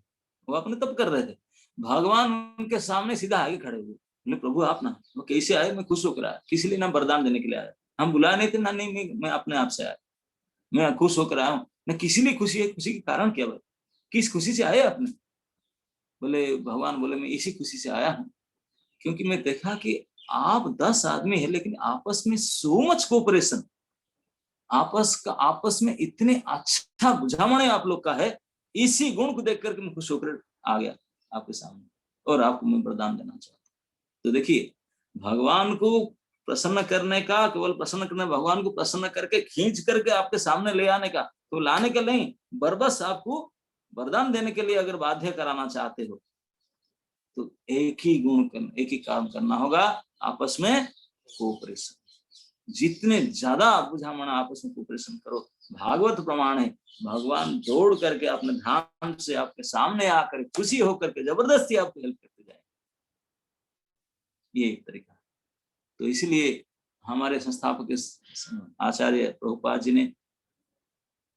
वो अपने तप कर रहे थे, भगवान उनके सामने सीधा आगे खड़े हुए। बोले प्रभु आप ना, वो कैसे आए? मैं खुश होकर आया, किसी लिए ना वरदान देने के लिए आया, हम बुलाए नहीं थे ना, नहीं मैं अपने आप से आया, मैं खुश होकर आया हूँ ना, किसी लिए खुशी है, खुशी के कारण क्या भाई, किस खुशी से आए आपने? बोले भगवान बोले मैं इसी खुशी से आया हूँ क्योंकि मैं देखा कि आप 10 आदमी है लेकिन आपस में सो मच कोऑपरेशन, आपस में इतने अच्छा बुझामण आप लोग का है, इसी गुण को देख करके मैं खुश होकर आ गया आपके सामने और आपको मैं वरदान देना चाहता हूँ। तो देखिए भगवान को प्रसन्न करने का, केवल प्रसन्न करना, भगवान को प्रसन्न करके खींच करके आपके सामने ले आने का, तो लाने का नहीं, बरबस आपको वरदान देने के लिए अगर बाध्य कराना चाहते हो तो एक ही गुण करना, एक ही काम करना होगा, आपस में कोऑपरेशन। जितने ज्यादा बुझामण आपस में कोऑपरेशन करो, भागवत प्रमाण है, भगवान दौड़ करके अपने धाम से आपके सामने आकर खुशी होकर के जबरदस्ती आपको हेल्प करते जाए, ये एक तरीका। तो इसलिए हमारे संस्थापक आचार्य प्रभुपाद जी ने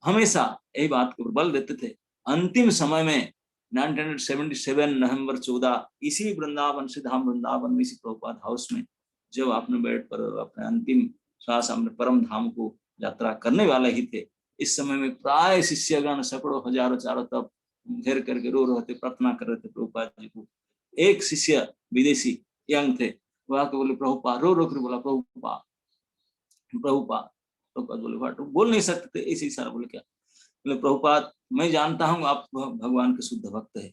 हमेशा यही बात को बल देते थे। अंतिम समय में 1977 नवंबर 14 इसी वृंदावन श्री धाम वृंदावन इसी प्रभुपाद हाउस में जब अपने बेड पर अपने अंतिम श्वास अपने परम धाम को यात्रा करने वाले ही थे, इस समय में प्राय शिष्यगण सैकड़ों हजारों चारों तरफ घेर करके रो रहे थे, प्रार्थना कर रहे थे प्रभुपाद जी को। एक शिष्य विदेशी यंग थे, वह आके बोले प्रभुपाद, रो रो कर बोला प्रभुपाद प्रभुपाद। प्रभुपाद बोले वाट, बोल नहीं सकते थे, ऐसे इशारा बोले क्या? बोले प्रभुपाद मैं जानता हूँ आप भगवान के शुद्ध भक्त है,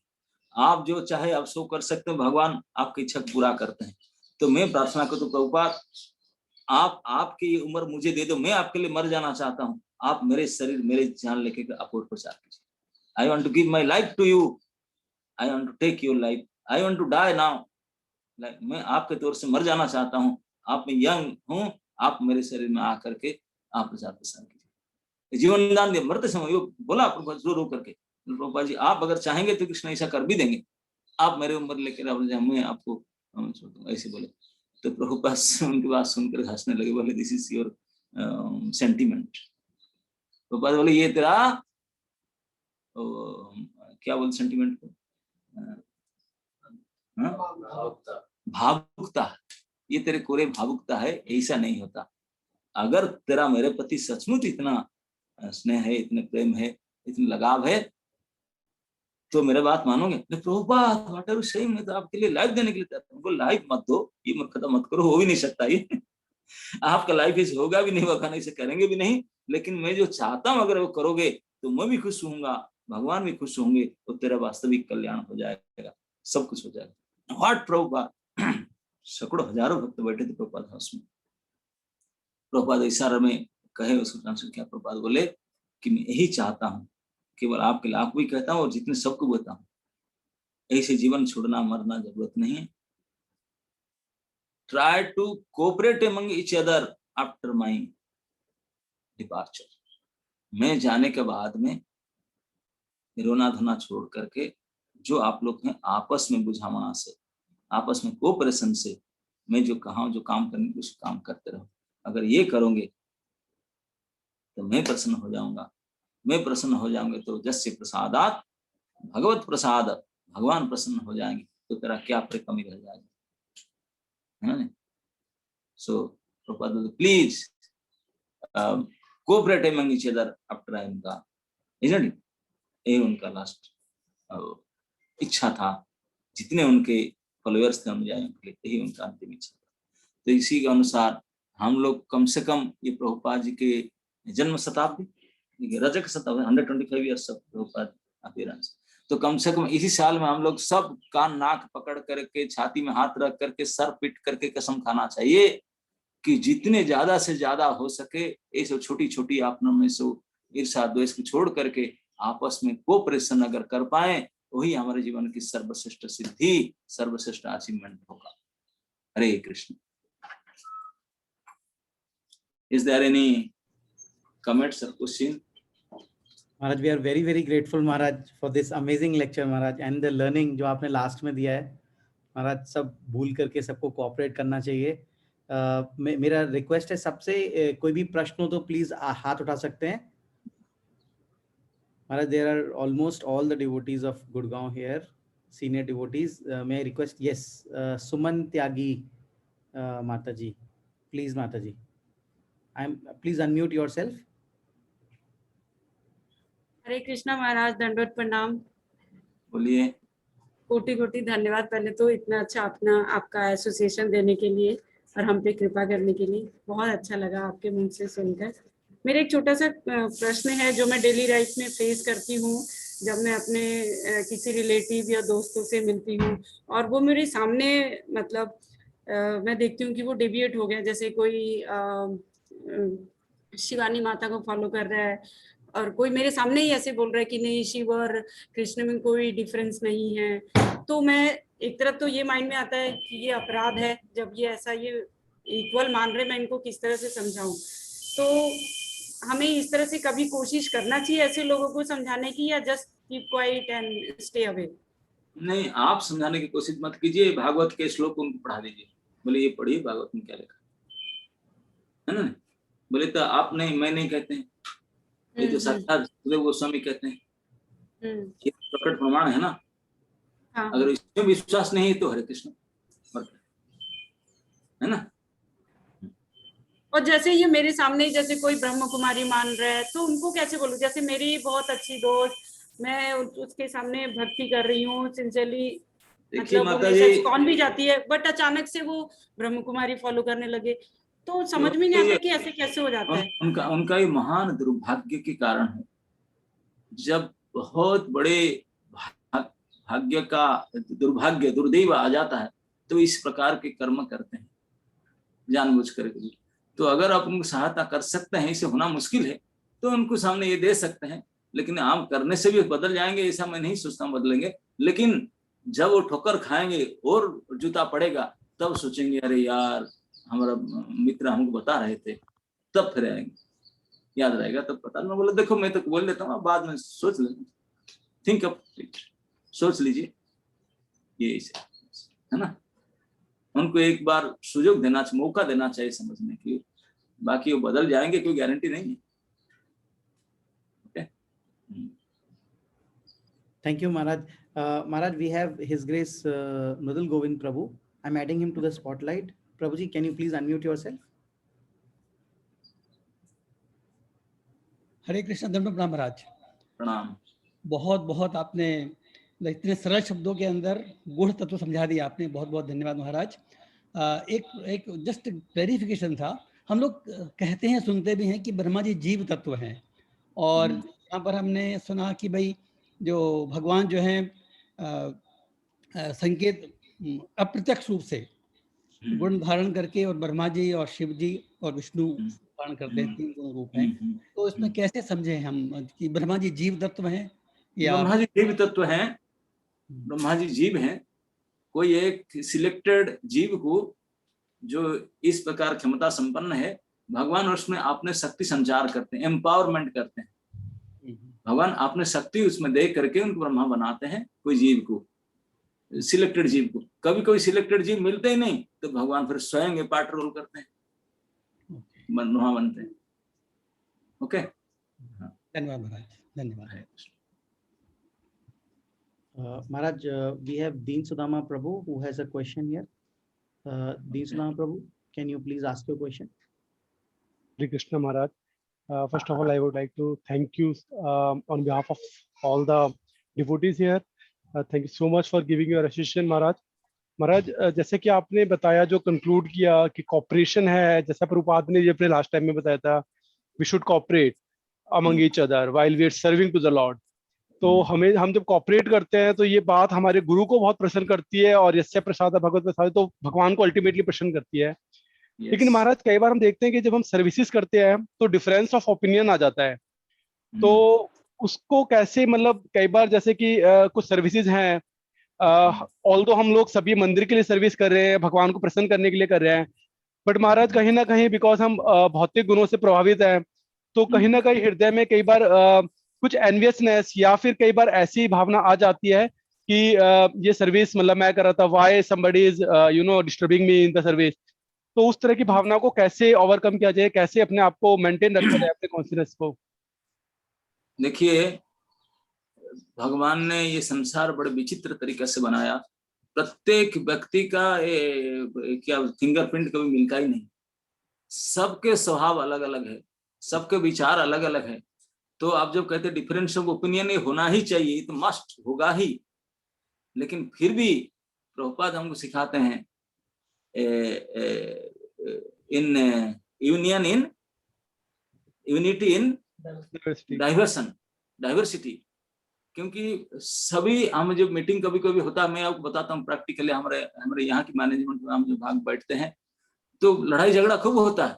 आप जो चाहे आप सो कर सकते हैं, भगवान आपकी इच्छा पूरा करते हैं। तो मैं प्रार्थना करता हूँ प्रभुपाद आप आपकी उम्र मुझे दे दो, मैं आपके लिए मर जाना चाहता हूँ, आप मेरे शरीर मेरे जान लेके आप और प्रचार कीजिए। I want to give my life to you, I want to take your life, I want to die now, मैं आपके तौर से मर जाना चाहता हूँ, आप में यंग हूँ, आप मेरे शरीर में आकर के आप प्रचार प्रसार कीजिए, जीवन दान दिया। मरते समय बोला रो रो करके, प्रभुपाद जी आप अगर चाहेंगे तो कृष्ण ऐसा कर भी देंगे, आप मेरे उम्र लेकर मैं आपको ऐसे बोले। तो प्रभुपाद उनकी बात सुनकर हंसने लगे, बोले this is your sentiment. Prabhupada बोले ये तेरा क्या बोल सेंटीमेंट को, भावुकता, ये तेरे कोरे भावुकता है, ऐसा नहीं होता। अगर तेरा मेरे प्रति सचमुच इतना स्नेह है, इतने प्रेम है, इतनी लगाव है तो मेरे बात मानोगे? Prabhupada what are you saying, मैं तो आपके लिए लाइफ देने के लिए तैयार हूं। लाइफ मत दो, ये मूर्खता मत करो, हो भी नहीं सकता ये आपका लाइफ ऐसे होगा भी नहीं, वखाने से करेंगे भी नहीं, लेकिन मैं जो चाहता हूं अगर वो करोगे तो मैं भी खुश होऊंगा, भगवान भी खुश होंगे, तो तेरा वास्तविक कल्याण हो जाएगा, सब कुछ हो जाएगा। व्हाट प्रभुपाद सैकड़ों हजारों भक्त बैठे थे प्रभुपाद हाउस में, प्रभुपाद इशारा में कहे उसको ट्रांसलेट किया। प्रभुपाद बोले कि मैं यही चाहता हूँ, केवल आपके लिए आपको भी कहता हूँ और जितने सबको बोलता हूँ, ऐसे जीवन छोड़ना मरना जरूरत नहीं है। Try to cooperate among each other after my departure. मैं जाने के बाद में रोना धोना छोड़ करके जो आप लोग हैं आपस में बुझामणा से, आपस में कोऑपरेशन से मैं जो कहा जो काम करने उस काम करते रहो। अगर ये करोगे तो मैं प्रसन्न हो जाऊंगा, मैं प्रसन्न हो जाऊंगे तो जस्य प्रसादात भगवत प्रसाद, भगवान प्रसन्न हो जाएंगे तो तेरा क्या कमी रह जाएगी, है ना। So please cooperate among each other after I am gone, isn't it. ये उनका लास्ट इच्छा था, जितने उनके फॉलोअर्स थे अनुयायियों के लिए यही उनका अंतिम इच्छा था। तो इसी के अनुसार हम लोग कम से कम ये प्रभुपाद जी के जन्म शताब्दी रजक शताब्दी 125 ईयर्स ऑफ प्रभुपाद अपीयरेंस, तो कम से कम इसी साल में हम लोग सब कान नाक पकड़ करके छाती में हाथ रख करके सर पीट करके कसम खाना चाहिए कि जितने ज्यादा से ज्यादा हो सके ये सब छोटी छोटी आपनों में से ईर्षा द्वेष को छोड़ करके आपस में कोऑपरेशन अगर कर पाए वही हमारे जीवन की सर्वश्रेष्ठ सिद्धि, सर्वश्रेष्ठ अचीवमेंट होगा। हरे Krishna. Is there any comments or question? Maharaj, we are very very grateful Maharaj for this amazing lecture Maharaj, and the learning जो आपने लास्ट में दिया है महाराज। सब भूल करके सबको कोऑपरेट करना चाहिए। मेरा रिक्वेस्ट है सबसे, कोई भी प्रश्न हो तो प्लीज हाथ उठा सकते हैं महाराज। there are almost all the devotees of Gurgaon here, senior devotees. May I request, yes, Suman Tyagi Mata ji, please Mata ji, please unmute yourself. हरे कृष्णा महाराज, दंडवत प्रणाम। बोलिए। कोटि कोटि धन्यवाद पहले तो इतना अच्छा अपना आपका एसोसिएशन देने के लिए और हम पे कृपा करने के लिए। बहुत अच्छा लगा आपके मुंह से सुनकर। मेरा एक छोटा सा प्रश्न है जो मैं डेली लाइफ में फेस करती हूँ जब मैं अपने किसी रिलेटिव या दोस्तों से मिलती हूँ और वो मेरे सामने मतलब मैं देखती हूँ कि वो डेविएट हो गया। जैसे कोई शिवानी माता को फॉलो कर रहा है और कोई मेरे सामने ही ऐसे बोल रहा है कि नहीं शिव और कृष्ण में कोई डिफरेंस नहीं है, तो मैं एक तरफ तो ये माइंड में आता है कि ये अपराध है जब ये ऐसा ये इक्वल मान रहे, मैं इनको किस तरह से समझाऊं। तो हमें इस तरह से कभी कोशिश करना चाहिए ऐसे लोगों को समझाने की, या just keep quiet and stay away? नहीं, आप समझाने की कोशिश मत कीजिए, भागवत के श्लोक उनको पढ़ा दीजिए। बोले ये पढ़िए भागवत में क्या लिखा है ना। बोले तो आप नहीं, मैं नहीं कहते हैं, ये तो साक्षात गोस्वामी कहते हैं, ये प्रकट प्रमाण है ना। हाँ। अगर इसमें विश्वास नहीं है तो हरे कृष्ण है ना। और जैसे ये मेरे सामने जैसे कोई ब्रह्म कुमारी मान रहा है तो उनको कैसे बोलूं? जैसे मेरी बहुत अच्छी दोस्त, मैं उसके सामने भक्ति कर रही हूँ सिंसियरली, मतलब वो मेरे साथ कौन भी जाती है, बट अचानक से वो ब्रह्म कुमारी फॉलो करने लगे, तो समझ में नहीं आता कि ऐसे कैसे हो जाता है। उनका ये महान दुर्भाग्य के कारण है। जब बहुत बड़े भाग्य का दुर्भाग्य दुर्दैव आ जाता है तो इस प्रकार के कर्म करते हैं जानबूझ करके। तो अगर आप उनको सहायता कर सकते हैं, इसे होना मुश्किल है तो उनको सामने ये दे सकते हैं, लेकिन आप करने से भी बदल जाएंगे ऐसा मैं नहीं सोचता बदलेंगे। लेकिन जब वो ठोकर खाएंगे और जूता पड़ेगा तब सोचेंगे अरे यार हमारा मित्र हमको बता रहे थे, तब फिर आएंगे, याद रहेगा तब पता। मैं बोला देखो मैं तो बोल लेता हूँ, बाद में सोच लेना, थिंक अप, सोच लीजिए, ये है ना। उनको एक बार सुयोग देना, मौका देना चाहिए समझने की, बाकी वो बदल जाएंगे कोई गारंटी नहीं है। Thank you Maharaj. Maharaj, we have His Grace Mridul Govind Prabhu. I'm adding him to the spotlight. Prabhuji, can you please unmute yourself? हरे कृष्ण। दंडवत प्रणाम महाराज। प्रणाम। बहुत बहुत आपने इतने सरल शब्दों के अंदर गूढ़ तत्व समझा दिया आपने, बहुत बहुत धन्यवाद महाराज। एक जस्ट क्लैरिफिकेशन था। हम लोग कहते हैं सुनते भी हैं कि ब्रह्मा जी जीव तत्व हैं, और यहाँ पर हमने सुना कि भाई जो भगवान जो हैं संकेत अप्रत्यक्ष रूप से गुण धारण करके, और ब्रह्मा जी और शिव जी और विष्णु धारण करते हैं, 3 गुण रूप हैं। तो इसमें कैसे समझे हम कि ब्रह्मा जी जीव तत्व हैं या ब्रह्मा जी जीव तत्व हैं, ब्रह्मा जी जीव हैं। कोई एक सिलेक्टेड जीव को जो इस प्रकार क्षमता संपन्न है, भगवान उसमें अपने शक्ति संचार करते हैं, एम्पावरमेंट करते हैं। भगवान अपने शक्ति उसमें दे करके उनको ब्रह्मा बनाते हैं, कोई जीव को, सिलेक्टेड जीव को। कभी कोई सिलेक्टेड जीव मिलते ही नहीं तो भगवान फिर स्वयं पार्ट रोल करते हैं, ब्रह्मा बनते हैं। ओके, धन्यवाद महाराज, धन्यवाद। Maharaj, we have Deen Sudama Prabhu who has a question here. Deen Sudama Prabhu, can you please ask your question? Hare Krishna Maharaj. First of all, I would like to thank you on behalf of all the devotees here. Thank you so much for giving your assistance, Maharaj. महाराज, जैसे कि आपने बताया, जो conclude किया कि corporation है, जैसा प्रभुपाद ने अपने लास्ट टाइम में बताया था, we should cooperate among each other while we are serving to the Lord. तो हम जब कॉपरेट करते हैं तो ये बात हमारे गुरु को बहुत प्रसन्न करती है, और यस्य प्रसाद भगवत प्रसाद, तो भगवान को अल्टीमेटली प्रसन्न करती है। लेकिन महाराज, कई बार हम देखते हैं कि जब हम सर्विसेज करते हैं तो डिफरेंस ऑफ ओपिनियन आ जाता है। तो उसको कैसे, मतलब कई बार जैसे कि कुछ सर्विसेज हैं, ऑल्दो हम लोग सभी मंदिर के लिए सर्विस कर रहे हैं, भगवान को प्रसन्न करने के लिए कर रहे हैं, बट महाराज कहीं ना कहीं बिकॉज हम भौतिक गुणों से प्रभावित हैं, तो कहीं ना कहीं हृदय में कई बार कुछ एनवियसनेस या फिर कई बार ऐसी भावना आ जाती है कि ये सर्विस मतलब मैं कर रहा था, why somebody is disturbing me in the service. तो उस तरह की भावना को कैसे ओवरकम किया जाए, कैसे अपने आप को मेंटेन रखा जाए, अपने कॉन्शियसनेस को? देखिए, भगवान ने ये संसार बड़े विचित्र तरीके से बनाया। प्रत्येक व्यक्ति का क्या फिंगरप्रिंट कभी मिलता ही नहीं। सबके स्वभाव अलग अलग है, सबके विचार अलग अलग है। तो आप जब कहते डिफरेंस ऑफ ओपिनियन ये होना ही चाहिए, तो मस्ट होगा ही। लेकिन फिर भी प्रभुपाद हमको सिखाते हैं in union in unity in diversity. क्योंकि सभी हम जब मीटिंग कभी कभी होता है, मैं आपको बताता हूँ प्रैक्टिकली, हमारे यहाँ की मैनेजमेंट में हम जो भाग बैठते हैं तो लड़ाई झगड़ा खूब होता है।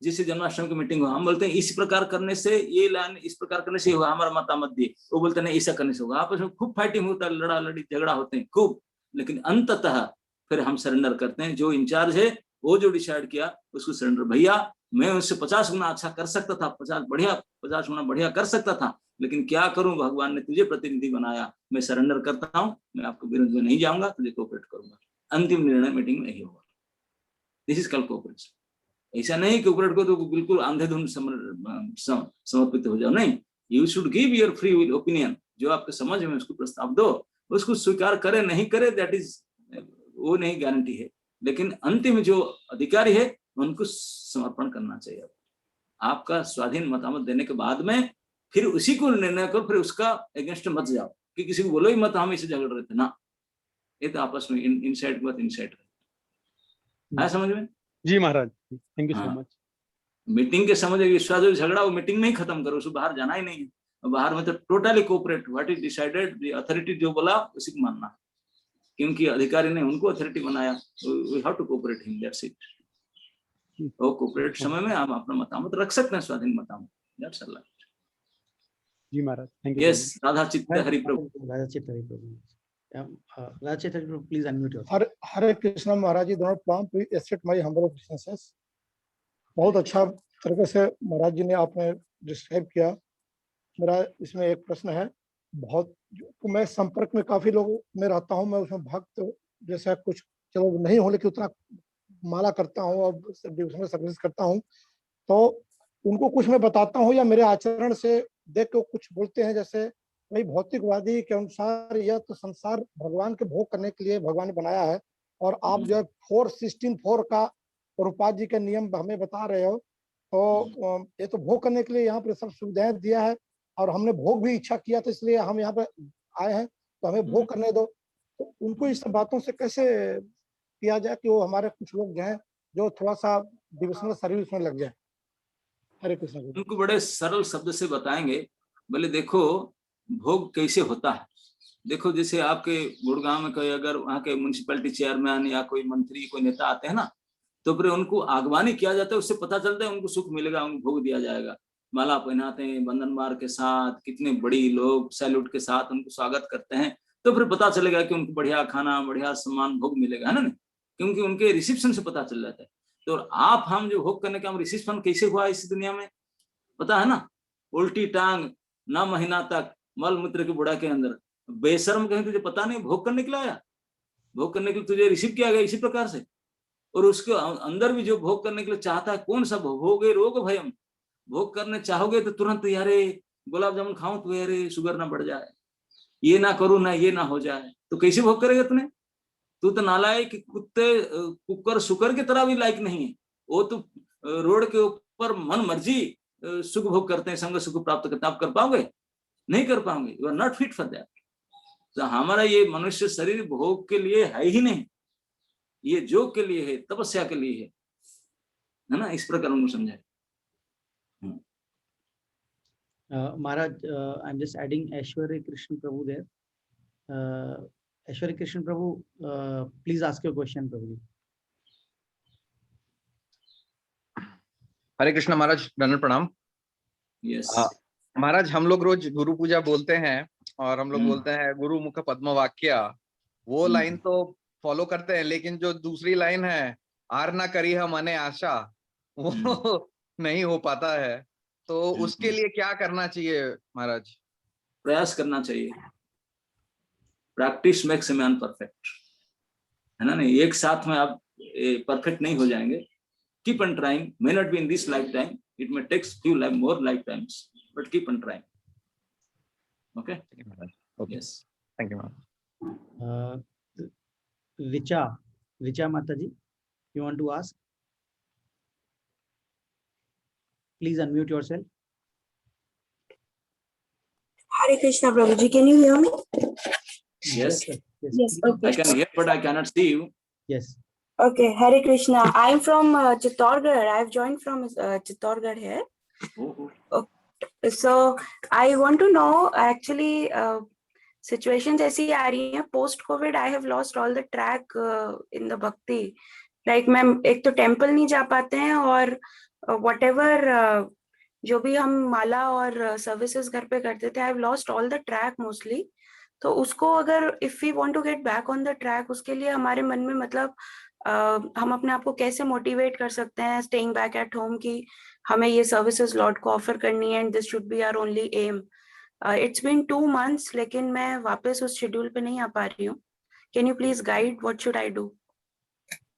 जिससे जन्माष्टमी की मीटिंग हो, हम बोलते हैं इस प्रकार करने से ये लाइन, इस प्रकार करने से होगा, हमारा मतामत दिए। वो बोलते हैं ऐसा करने से होगा। आपस में खूब फाइटिंग होता है, लड़ा लड़ी झगड़ा होते हैं खूब। लेकिन अंततः फिर हम सरेंडर करते हैं। जो इंचार्ज है वो जो डिसाइड किया उसको सरेंडर। भैया मैं उससे 50 गुना अच्छा कर सकता था, 50 गुना बढ़िया कर सकता था, लेकिन क्या करूं, भगवान ने तुझे प्रतिनिधि बनाया, मैं सरेंडर करता हूं, मैं आपको विरोध में नहीं जाऊंगा, तुझे कोऑपरेट करूंगा। अंतिम निर्णय मीटिंग में यही होगा। This is called cooperation. ऐसा नहीं कोऑपरेट को तो बिल्कुल अंधेधुंध समर्पित हो जाओ, नहीं। You should give your free will opinion. जो आपके समझ में उसको प्रस्ताव दो, उसको स्वीकार करे नहीं करे दैट इज, वो नहीं गारंटी है। लेकिन अंतिम जो अधिकारी है उनको समर्पण करना चाहिए। आपका स्वाधीन मतामत देने के बाद में फिर उसी को निर्णय करो, फिर उसका अगेंस्ट मत जाओ कि किसी को बोलो ही मत हम इसे झगड़ रहे थे ना। ये तो आपस में इनसाइड बात इनसाइड है, समझ में? जी महाराज, thank you so much. Meeting के समझ विश्वास जो झगड़ा वो मीटिंग में ही खत्म करो, उसको बाहर जाना ही नहीं है। बाहर में तो totally cooperate, what is decided, the authority जो बोला उसी को मानना, क्योंकि अधिकारी ने उनको अथॉरिटी बनाया। We have to cooperate him, that's it. वो कोऑपरेट समय में आप अपना मतामत रख सकते हैं, स्वाधीन मतामत, दैट्स ऑल। जी महाराज, thank you. Yes, Radha Chitta Hari Prabhu. Radha Chitta Hari Prabhu. Radha Chitta Hari Prabhu, please unmute yourself. Hare Krishna महाराज जी, दोनों प्रणाम। Please accept my humble obeisance. बहुत अच्छा तरीके से महाराज जी ने आपने डिस्क्राइब किया। मेरा इसमें एक प्रश्न है। बहुत तो मैं संपर्क में काफी लोगों में रहता हूँ, मैं उसमें भक्त जैसा कुछ चलो नहीं हो, लेकिन उतना माला करता हूँ और डिवोशनल सर्विस करता हूँ, तो उनको कुछ मैं बताता हूँ या मेरे आचरण से देख के कुछ बोलते हैं, जैसे भाई भौतिकवादी के अनुसार यह तो संसार भगवान के भोग करने के लिए भगवान ने बनाया है, और आप जो है 4:16:4 का प्रभुपाद जी के नियम हमें बता रहे हो, तो ये तो भोग करने के लिए यहाँ पर सब सुविधाएं दिया है, और हमने भोग भी इच्छा किया तो इसलिए हम यहाँ पे आए हैं, तो हमें भोग करने दो। तो उनको इस सब बातों से कैसे किया जाए कि वो हमारे कुछ लोग जो हैं जो थोड़ा सा डिविजनल सर्विस में लग जाए? हरे कृष्ण। उनको बड़े सरल शब्द से बताएंगे। बोले देखो भोग कैसे होता है, देखो जैसे आपके गुड़गांव में कोई अगर वहाँ के म्युनिसिपैलिटी चेयरमैन या कोई मंत्री कोई नेता आते हैं ना, तो फिर उनको आगवानी किया जाता है, उससे पता चलता है उनको सुख मिलेगा, उनको भोग दिया जाएगा, माला पहनाते हैं बंधन मार के साथ, कितने बड़ी लोग सैल्यूट के साथ उनको स्वागत करते हैं, तो फिर पता चलेगा कि उनको बढ़िया खाना बढ़िया सम्मान भोग मिलेगा, है ना, क्योंकि उनके रिसेप्शन से पता चल जाता है। तो आप हम जो भोग करने का हम रिसेप्शन कैसे हुआ इस दुनिया में पता है ना, उल्टी टांग 9 महीना तक मल मूत्र के बुढ़ा के अंदर, बेशर्म कहीं तुझे पता नहीं भोग करने के लिए आया, भोग करने के लिए तुझे रिसीव किया गया इसी प्रकार से। और उसके अंदर भी जो भोग करने के लिए चाहता है, कौन सा भोगे रोग भयम, भोग करने चाहोगे तो तुरंत यारे गुलाब जामुन खाऊं तो यारे शुगर ना बढ़ जाए, ये ना करूं ना ये ना हो जाए, तो कैसे भोग करेगा तूने? तू तो नालायक कुत्ते कुकर शुकर की तरह भी लायक नहीं है। वो तो रोड के ऊपर मन मर्जी सुख भोग करते हैं, संग सुख प्राप्त करते हैं, आप कर पाओगे? नहीं कर पाओगे, you are not fit for that. तो हमारा ये मनुष्य शरीर भोग के लिए है ही नहीं, ये योग के लिए है, तपस्या के लिए है ना, इस प्रकार उनको समझाए। Maharaj, I'm just adding Aishwarya Krishna Prabhu there. Aishwarya Krishna Prabhu, please ask your question, Prabhu. हरे कृष्ण महाराज, दंडवत प्रणाम। यस महाराज, हम लोग रोज गुरु पूजा बोलते हैं और हम लोग बोलते हैं गुरु मुख पद्म वाक्य, वो लाइन तो फॉलो करते हैं, लेकिन जो दूसरी लाइन है आर ना करी हम मने आशा, वो नहीं हो पाता है, तो उसके लिए क्या करना चाहिए महाराज? प्रयास करना चाहिए, practice makes a man perfect, है ना, नहीं एक साथ में आप परफेक्ट नहीं हो जाएंगे। Keep on trying, may not be in this life time, it may takes few more life times, but keep on trying. Okay, yes, thank you Maharaj. Richa Mataji, you want to ask? Please unmute yourself. Hare Krishna, Prabhuji. Can you hear me? yes, Yes. Okay. I can hear but I cannot see you. Yes. Okay. Hare Krishna. I'm from Chittorgarh. I've joined from Chittorgarh here. Okay. So I want to know actually situations ऐसी आ रही हैं post COVID. I have lost all the track in the bhakti. Like मैं एक तो temple नहीं जा पाते हैं और whatever जो भी हम माला और सर्विसेज घर पे करते थे, I've lost all the track mostly. तो उसको अगर if we want to get back on the track, उसके लिए हमारे मन में मतलब हम अपने आप को कैसे मोटिवेट कर सकते हैं staying back at home कि हमें ये सर्विसेज लॉर्ड को ऑफर करनी है and this should be our only aim. It's been 2 months लेकिन मैं वापस उस शेड्यूल पे नहीं आ पा रही हूँ. Can you please guide what should I do?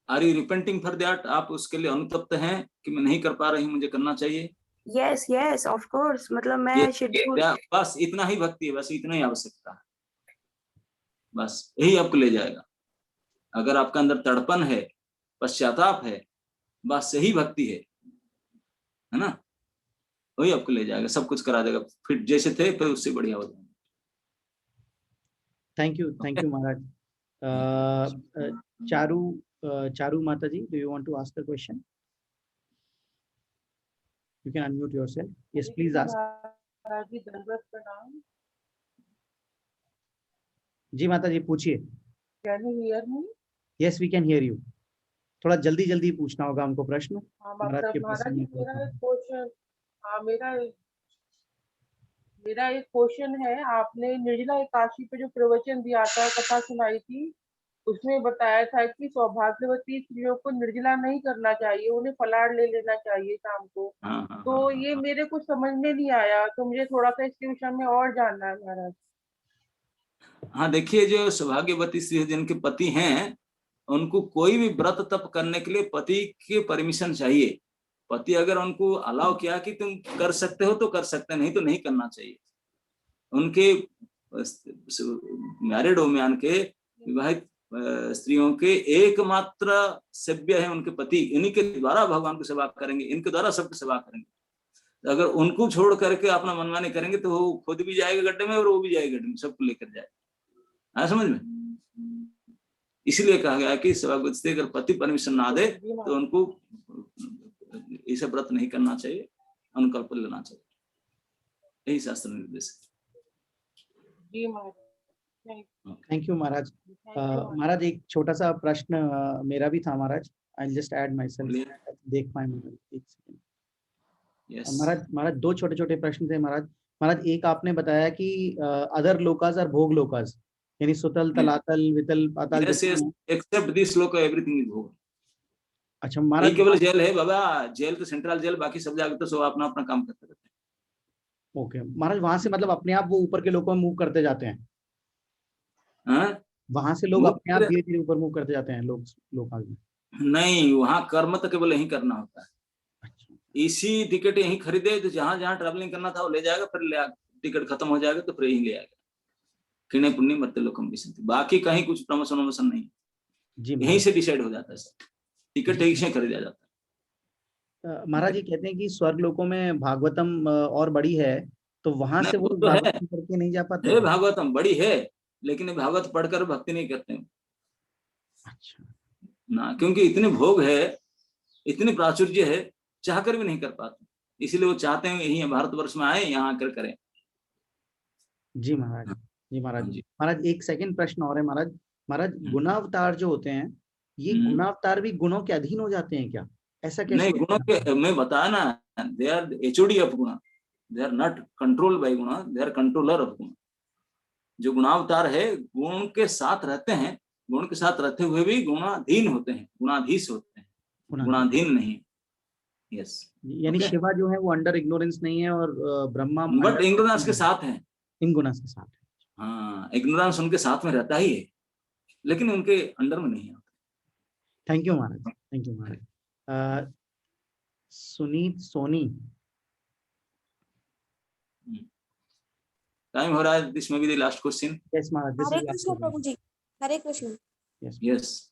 Are you repenting for that? आप उसके लिए अनुतप्त हैं कि मैं नहीं कर पा रही हूँ, मुझे करना चाहिए? Yes, yes, of course. मतलब मैं शेड्यूल, बस इतना ही भक्ति है, बस इतना ही आवश्यकता है, बस यही आपको ले जाएगा। अगर आपका अंदर तड़पन है, पश्चाताप है, बस यही भक्ति है ना, वही आपको ले जाएगा, सब कुछ करा देगा, फिर जैसे थे फिर उससे बढ़िया हो जाएगा। Thank you Maharaj. Charu Mataji, do you want to ask the question? You can unmute yourself. Yes, please ask. जी माताजी पूछिए। Can you hear me? Yes, we can hear you. थोड़ा जल्दी जल्दी पूछना होगा हमको प्रश्न। महाराज जी, मेरा एक क्वेश्चन है। आपने निर्जला एकादशी पे जो प्रवचन दिया था, कथा सुनाई थी, उसमें बताया था कि सौभाग्यवती स्त्रियों को निर्जला नहीं करना चाहिए, उन्हें फलाहार ले लेना चाहिए शाम को। तो ये मेरे कुछ समझ में नहीं आया, तो मुझे थोड़ा सा इसके विषय में और जानना है महाराज। हाँ देखिए, जो सौभाग्यवती स्त्री जिनके पति हैं, उनको कोई भी व्रत तप करने के लिए पति की परमिशन चाहिए। पति अगर उनको अलाउ किया कि तुम कर सकते हो तो कर सकते हैं, नहीं तो नहीं करना चाहिए। उनके मैरिड वुमेन के, विवाहित स्त्रियों के एकमात्र सेव्य है उनके पति, इन्हीं के द्वारा भगवान की सेवा करेंगे, इनके द्वारा सबकी सेवा करेंगे। अगर उनको छोड़ करके अपना मनमानी करेंगे तो वो खुद भी जाएगा गड्ढे में और वो भी जाएगा गड्ढे में, सबको लेकर जाएगा। समझ में? इसलिए कहा गया कि सौभाग्यवती अगर पति परमिशन ना दे तो उनको ऐसा व्रत नहीं करना चाहिए, अनुकल्प लेना चाहिए, यही शास्त्र निर्देश है। जी महाराज, थैंक यू महाराज। महाराज एक छोटा सा प्रश्न मेरा भी था महाराज। I just add myself, देख पाए महाराज एक सेकंड। यस महाराज दो छोटे छोटे प्रश्न थे महाराज। महाराज एक आपने बताया कि अदर लोकास और भोग लोकास, यानी सुतल तलातल वितल पाताल। यस यस, एक्सेप्ट दिस लोक एवरीथिंग इज भोग। अच्छा ये महाराज, केवल जेल है बाबा, जेल तो सेंट्रल जेल, बाकी सब जगह तो सब अपना अपना काम करते रहते हैं। ओके महाराज, वहां से मतलब अपने आप वो ऊपर के लोगों में मूव करते जाते हैं? हाँ? वहां से लोग Move अपने आप करे- धीरे धीरे ऊपर मूव करते जाते हैं लोग आगे? नहीं, वहाँ कर्म तो केवल यही करना होता है। अच्छा इसी टिकट यहीं खरीदे तो जहां जहां ट्रैवलिंग करना था वो ले जाएगा, फिर ले टिकट खत्म हो जाएगा तो फिर यहीं ले आएगा। किने पुण्य मरते लोकम विसंति, बाकी कहीं कुछ प्रमोशन वमोशन नहीं, जी यहीं महाराज। से डिसाइड हो जाता है सब। टिकट यहीं से खरीदा जाता है। महाराज ये कहते हैं कि स्वर्ग लोकों में भागवतम और बड़ी है, तो वहां से नहीं, वो वो तो है। भागवतम करके नहीं जा पाते? है भागवतम बड़ी है, लेकिन भागवत पढ़कर भक्ति नहीं करते हैं अच्छा ना, क्योंकि इतने भोग है, इतनी प्राचुर्य है, चाहकर भी नहीं कर पाते। इसीलिए वो चाहते हैं यही भारतवर्ष में आए, यहाँ आकर करें। जी महाराज। जी महाराज। हाँ जी। महाराज एक सेकंड प्रश्न और है महाराज। महाराज गुणावतार जो होते हैं, ये गुणावतार भी गुणों के अधीन हो जाते हैं क्या? ऐसा कैसे? नहीं, गुणों के मैं बताया ना, they are HOD of guna, they are not controlled by guna, they are controller of गुण। जो गुणावतार है गुण के साथ रहते हैं, गुण के साथ रहते हुए भी गुणाधीन होते हैं, गुणाधीश होते हैं, गुणाधीन नहीं। यस, यानी शिवा जो है वो अंडर इग्नोरेंस नहीं है और ब्रह्मा बट इग्नोरेंस के साथ है। इग्नोरेंस के साथ है। हाँ, इग्नोरेंस उनके साथ में रहता ही है, लेकिन उनके अंडर में नहीं आता। Thank you Maharaj, thank you Maharaj. Sunit Soni, time हो रहा है, this may be the last question. Yes Maharaj, this Hare is Krishna prabhu ji, Hare Krishna. Yes yes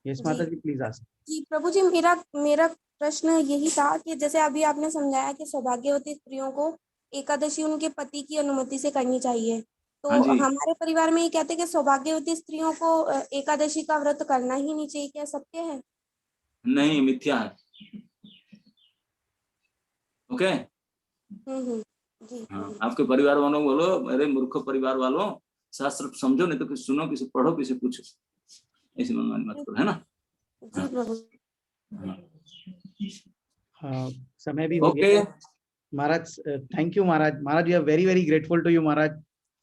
yes mata ji, please ask. जी प्रभु जी, मेरा प्रश्न यही था कि जैसे अभी आपने समझाया कि सौभाग्यवती स्त्रियों को एकादशी उनके पति की अनुमति से करनी चाहिए, तो हाँ जी। हमारे परिवार में ये कहते हैं कि सौभाग्यवती स्त्रियों को एकादशी का व्रत करना ही नहीं चाहिए, क्या सत्य है? नहीं, मिथ्या है। ओके जी। हाँ, आपके परिवार वालों बोलो, मेरे मूर्ख परिवार वालों, शास्त्र समझो, नहीं तो कुछ सुनो, किसी पढ़ो, किसी पूछो, ऐसी मनमानी मत करो, है ना? जी प्रभु। समय भी हो गया महाराज। थैंक यू महाराज। महाराज we are very very grateful to you महाराज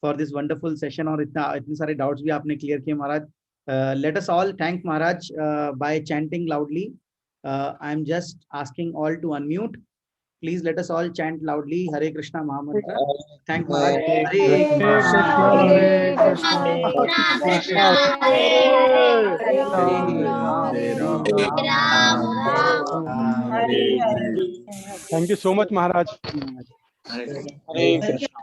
फॉर दिस वंडरफुल सेशन, और इतने सारे डाउट्स भी आपने क्लियर किए महाराज। लेट अस ऑल थैंक महाराज by chanting loudly. I am just asking all to unmute. Please let us all chant loudly Hare Krishna Mahamantra. Thank Maharaj. Hare Krishna, Hare Krishna, Krishna Hare. Thank you so much, Maharaj. Hare Krishna।